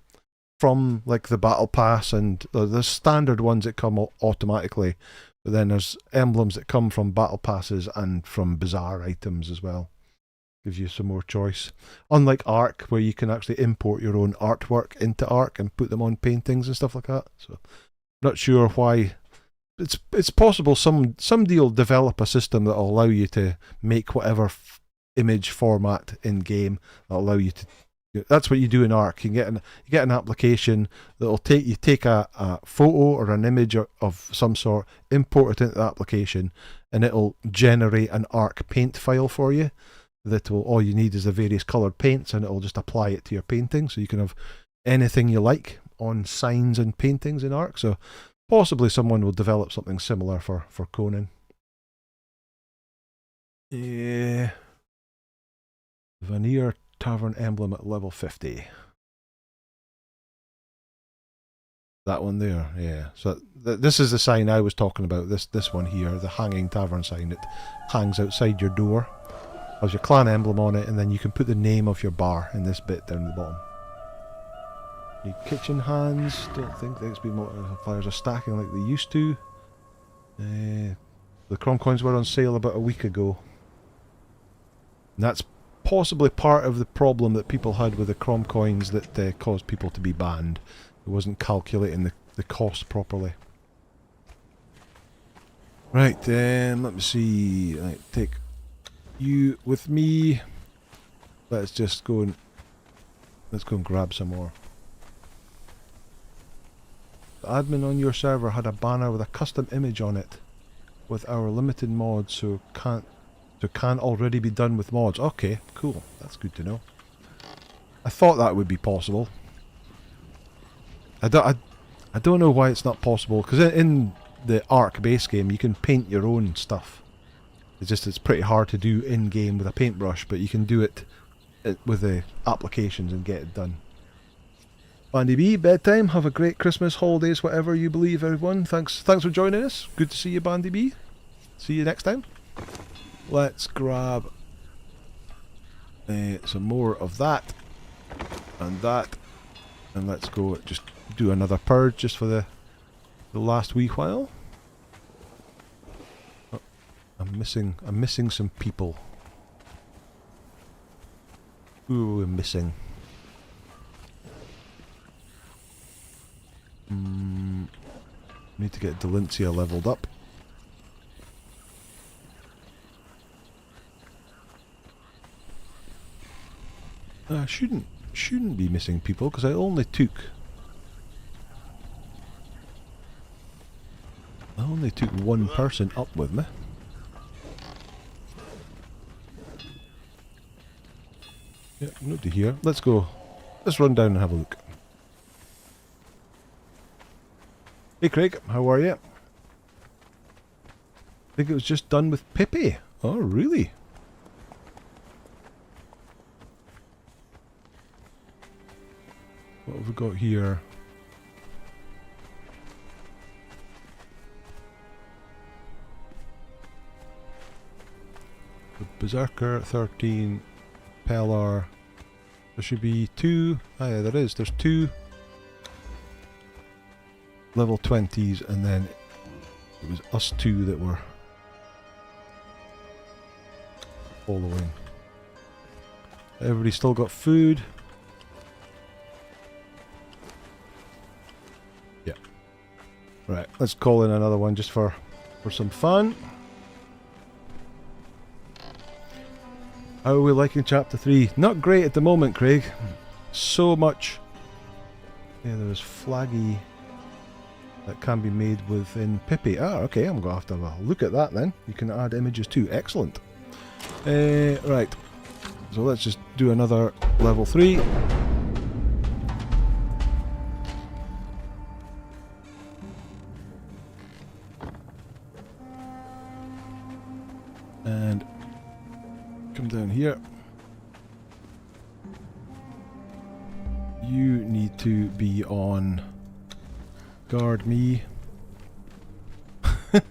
from like the battle pass, and there's standard ones that come automatically, but then there's emblems that come from battle passes and from bizarre items as well. Gives you some more choice. Unlike Ark, where you can actually import your own artwork into Ark and put them on paintings and stuff like that. So, not sure why. It's possible somebody will develop a system that will allow you to make whatever image format in game that allow you to. That's what you do in Ark. You get an application that'll take a photo or an image of some sort, import it into the application, and it'll generate an Ark paint file for you. That will, all you need is the various coloured paints, and it'll just apply it to your painting, so you can have anything you like on signs and paintings in Ark. So possibly someone will develop something similar for Conan. Yeah. Veneer Tavern emblem at level 50. That one there, yeah. So this is the sign I was talking about. This one here, the hanging tavern sign. It hangs outside your door. Has your clan emblem on it, and then you can put the name of your bar in this bit down the bottom. Need kitchen hands. Don't think the XP multipliers are stacking like they used to. The Crom coins were on sale about a week ago. And that's possibly part of the problem that people had with the Crom coins that caused people to be banned. It wasn't calculating the cost properly. Right, then let me see. Right, take you with me. Let's go and grab some more. The admin on your server had a banner with a custom image on it with our limited mods, so can't already be done with mods. Okay, cool. That's good to know. I thought that would be possible. I don't know why it's not possible, because in the Ark base game you can paint your own stuff. It's pretty hard to do in game with a paintbrush, but you can do it with the applications and get it done. Bandy B, bedtime. Have a great Christmas, holidays, whatever you believe, everyone. Thanks for joining us. Good to see you, Bandy B. See you next time. Let's grab some more of that and that, and let's go just do another purge just for the last wee while. Oh, I'm missing some people. Who am I missing? Need to get Delincia leveled up. I shouldn't be missing people, because I only took one person up with me. Yeah, nobody here. Let's go. Let's run down and have a look. Hey Craig, how are you? I think it was just done with Pippi. Oh, really? What have we got here? The Berserker 13, Pellar. There should be 2. Ah, yeah, there is. There's 2 level 20s, and then it was us 2 that were following. Everybody still got food. Yeah. Right, let's call in another one just for some fun. How are we liking Chapter 3? Not great at the moment, Craig. So much. Yeah, there's flaggy that can be made within Pippi. Ah, okay, I'm going to have a look at that then. You can add images too. Excellent. Right. So let's just do another level 3. And come down here. You need to be on guard me. Are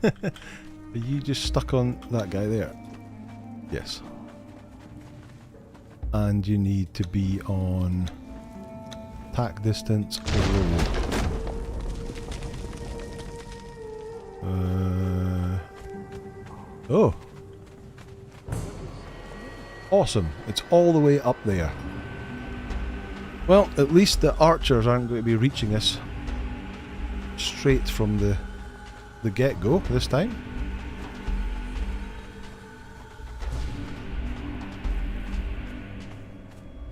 you just stuck on that guy there? Yes. And you need to be on attack distance oh. Awesome. It's all the way up there. Well, at least the archers aren't going to be reaching us straight from the get-go this time.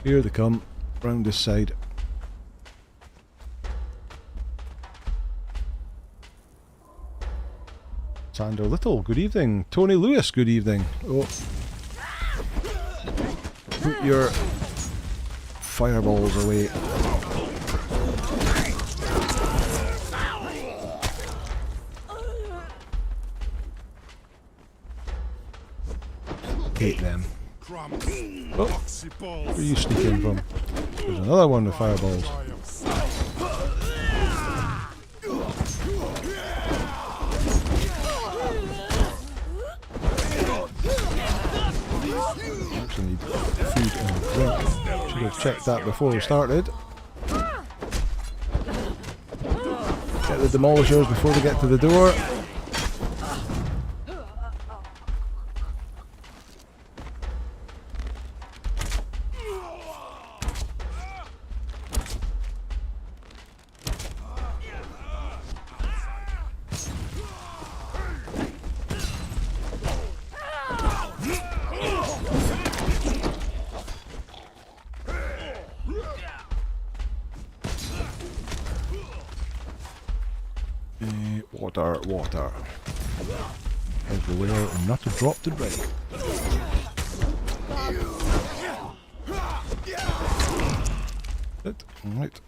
Here they come, round this side. Sander Little, good evening. Tony Lewis, good evening. Oh. Put your fireballs away. Hate them. Oh, where are you sneaking from? There's another one with fireballs. Actually need food and drink. Should have checked that before we started. Get the demolishers before they get to the door. Water. Everywhere and not a drop to drink. Right.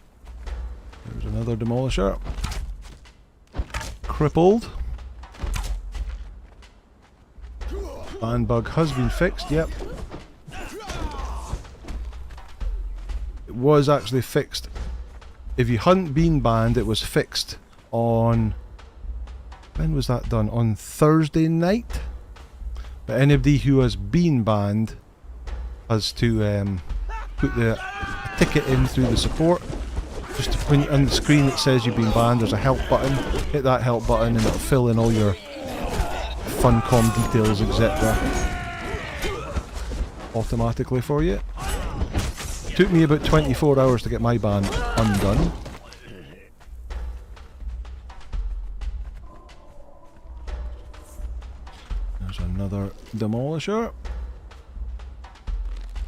There's another demolisher. Crippled. Ban bug has been fixed, yep. It was actually fixed. If you hadn't been banned, it was fixed on... When was that done? On Thursday night? But anybody who has been banned has to put a ticket in through the support. Just when on the screen it says you've been banned, there's a help button. Hit that help button and it'll fill in all your Funcom details, etc. automatically for you. Took me about 24 hours to get my ban undone. There's another demolisher.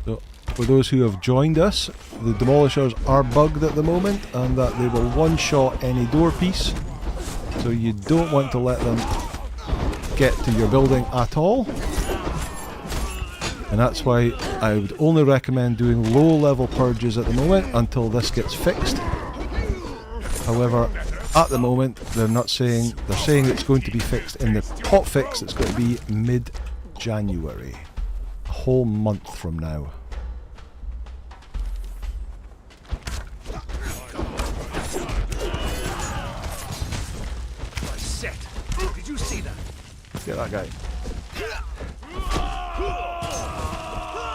So, for those who have joined us, the demolishers are bugged at the moment and that they will one-shot any door piece. So you don't want to let them get to your building at all. And that's why I would only recommend doing low-level purges at the moment until this gets fixed. However, at the moment they're saying it's going to be fixed in the hot fix. It's going to be mid-January, a whole month from now. Did you see that? Get that guy.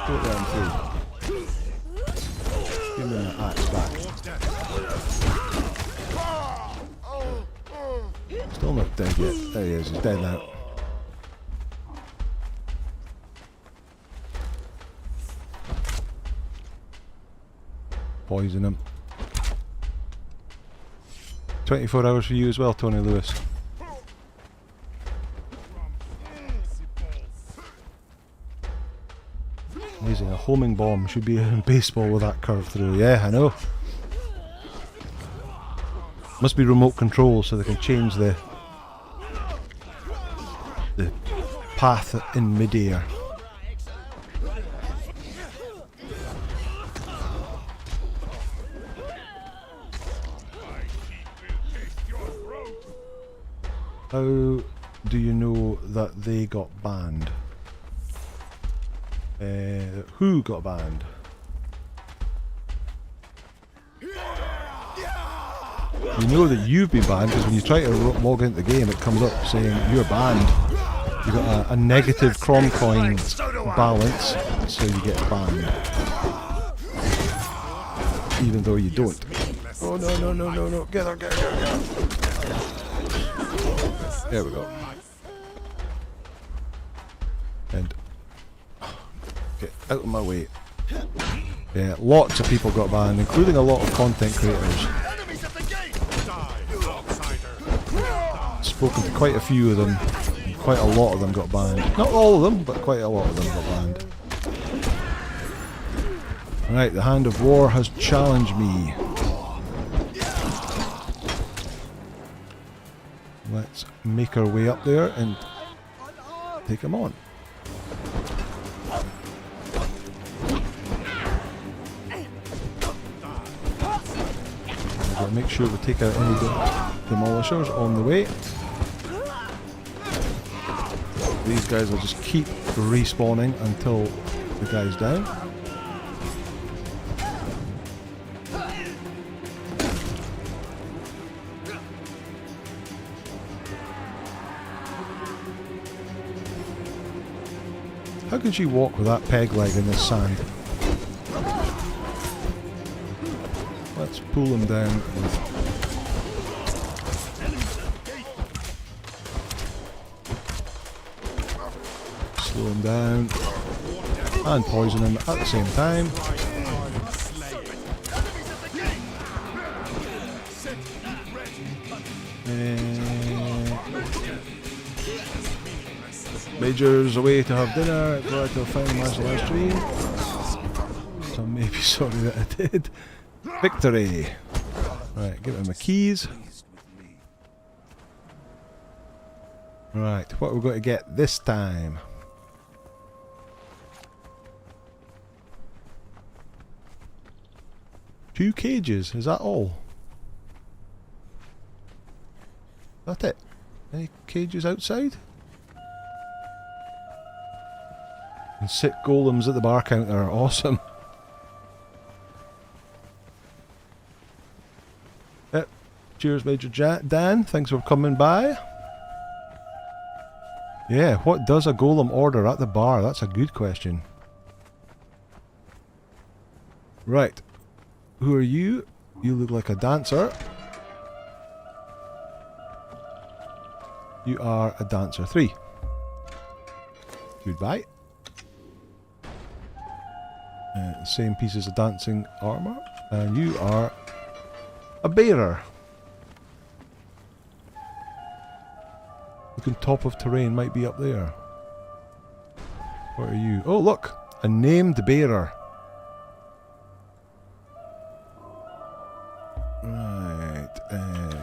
Go down through. Give me that axe back. Still not dead yet. There he is, he's dead now. Poison him. 24 hours for you as well, Tony Lewis. Amazing, a homing bomb should be in baseball with that curve through. Yeah, I know. Must be remote control so they can change the path in mid-air. How do you know that they got banned? Who got banned? You know that you've been banned because when you try to log into the game it comes up saying you're banned. You've got a negative Crom coin balance, so you get banned. Even though you don't. Oh no, no, no, no, no. Get her, get her, get her. There we go. And get out of my way. Yeah, lots of people got banned, including a lot of content creators. Spoken to quite a few of them, and quite a lot of them got banned. Not all of them, but quite a lot of them got banned. Right, the Hand of War has challenged me. Let's make our way up there and take him on. We've got to make sure we take out any demolishers on the way. These guys will just keep respawning until the guy's down. How could you walk with that peg leg in this sand? Let's pull him down. Slow him down. And poison him at the same time. Major's away to have dinner. Glad to have found my live stream. So I may be sorry that I did. Victory! Right, give him my keys. Right, what are we going to get this time? Two cages, is that all? Is that it? Any cages outside? And 6 golems at the bar counter, awesome. Yep. Cheers, Major Dan, thanks for coming by. Yeah, what does a golem order at the bar? That's a good question. Right. Who are you? You look like a dancer. You are a dancer 3. Goodbye. Same pieces of dancing armour. And you are a bearer. Looking top of terrain, might be up there. What are you? Oh look! A named bearer. Right.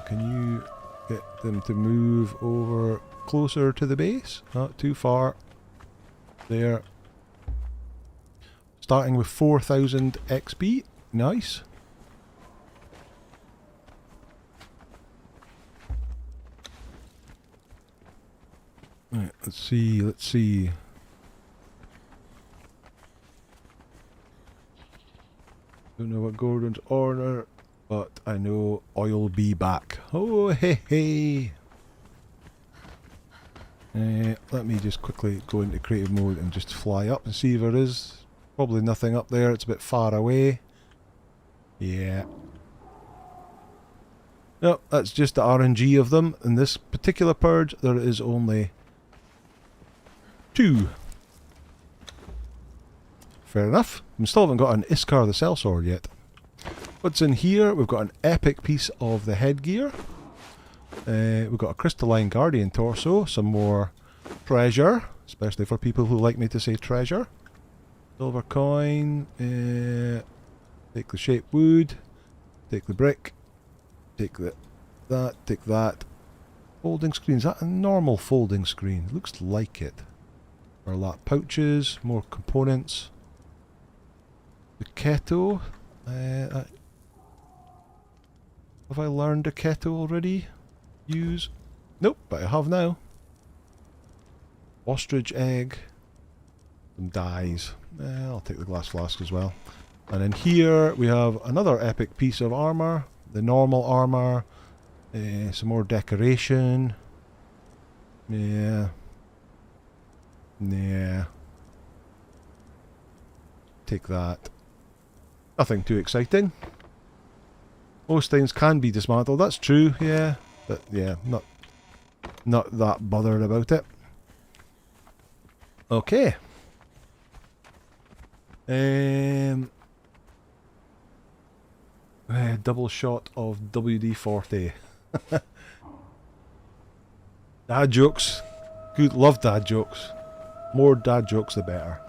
Can you get them to move over closer to the base? Not too far. There. Starting with 4,000 XP. Nice. Right, let's see. Don't know what Gordon's order, but I know I'll be back. Oh, hey, hey. Let me just quickly go into creative mode and just fly up and see if there is. Probably nothing up there, it's a bit far away. Yeah. No, that's just the RNG of them. In this particular purge, there is only 2. Fair enough. We still haven't got an Iskar the Sellsword yet. What's in here? We've got an epic piece of the headgear. We've got a crystalline guardian torso. Some more treasure, especially for people who like me to say treasure. Silver coin. Take the shaped wood. Take the brick. Take that. Take that. Folding screen. Is that a normal folding screen? Looks like it. Our lap pouches. More components. The kettle. Have I learned a kettle already? Use? Nope, but I have now. Ostrich egg. Some dyes. I'll take the glass flask as well. And then here we have another epic piece of armour. The normal armour. Some more decoration. Yeah. Yeah. Take that. Nothing too exciting. Most things can be dismantled, that's true, yeah. But yeah, not that bothered about it. Okay. Double shot of WD-40. Dad jokes. Good, love dad jokes. More dad jokes the better.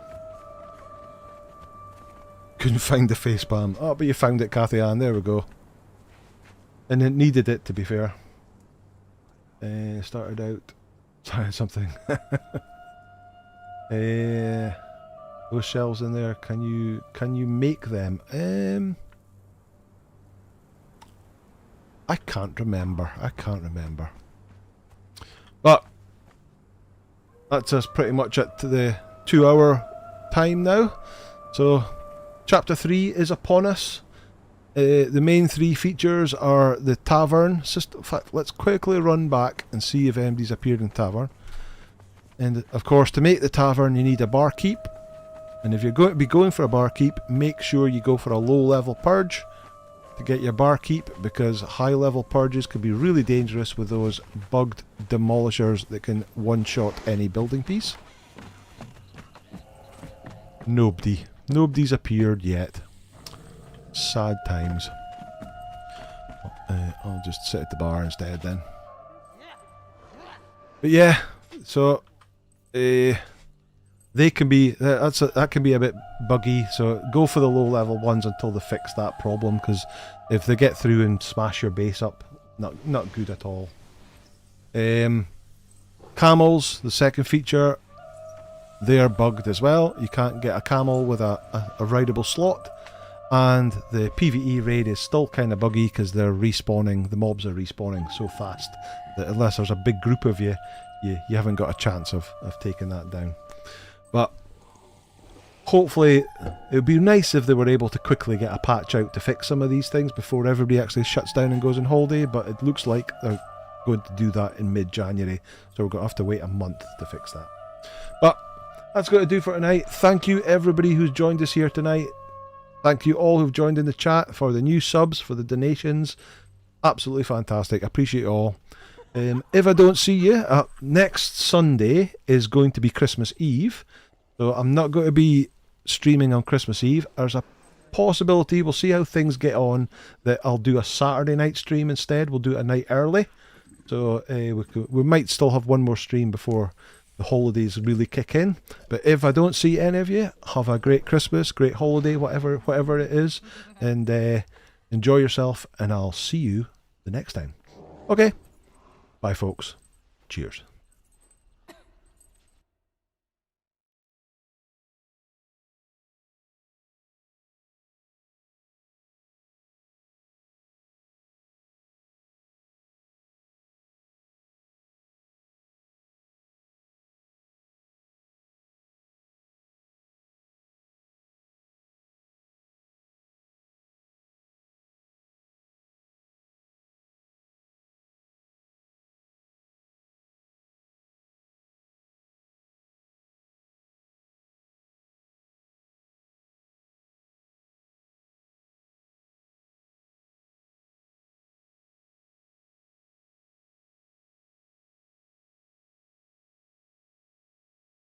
Couldn't find the facepalm. Oh, but you found it, Cathy Ann. There we go. And it needed it, to be fair. Started out... Sorry, something. Those shells in there, can you make them? I can't remember. But that's us pretty much at the 2-hour time now. So chapter 3 is upon us. The main 3 features are the Tavern system. In fact, let's quickly run back and see if anybody's appeared in Tavern. And of course, to make the Tavern, you need a barkeep. And if you're going to be going for a barkeep, make sure you go for a low-level purge to get your barkeep, because high-level purges can be really dangerous with those bugged demolishers that can one-shot any building piece. Nobody's appeared yet. Sad times. I'll just sit at the bar instead then. But yeah, so they can be that can be a bit buggy. So go for the low level ones until they fix that problem, because if they get through and smash your base up, not good at all. Camels, the second feature, they are bugged as well. You can't get a camel with a rideable slot. And the PvE raid is still kind of buggy because they're respawning, the mobs are respawning so fast that unless there's a big group of you, you haven't got a chance of taking that down. But hopefully it would be nice if they were able to quickly get a patch out to fix some of these things before everybody actually shuts down and goes on holiday, but it looks like they're going to do that in mid-January, so we're going to have to wait a month to fix that. But that's going to do for tonight. Thank you everybody who's joined us here tonight. Thank you all who've joined in the chat, for the new subs, for the donations. Absolutely fantastic. I appreciate it all. If I don't see you, next Sunday is going to be Christmas Eve. So I'm not going to be streaming on Christmas Eve. There's a possibility, we'll see how things get on, that I'll do a Saturday night stream instead. We'll do it a night early. So we might still have one more stream before the holidays really kick in. But if I don't see any of you, have a great Christmas, great holiday, whatever it is, and enjoy yourself, and I'll see you the next time. Okay, bye folks, cheers.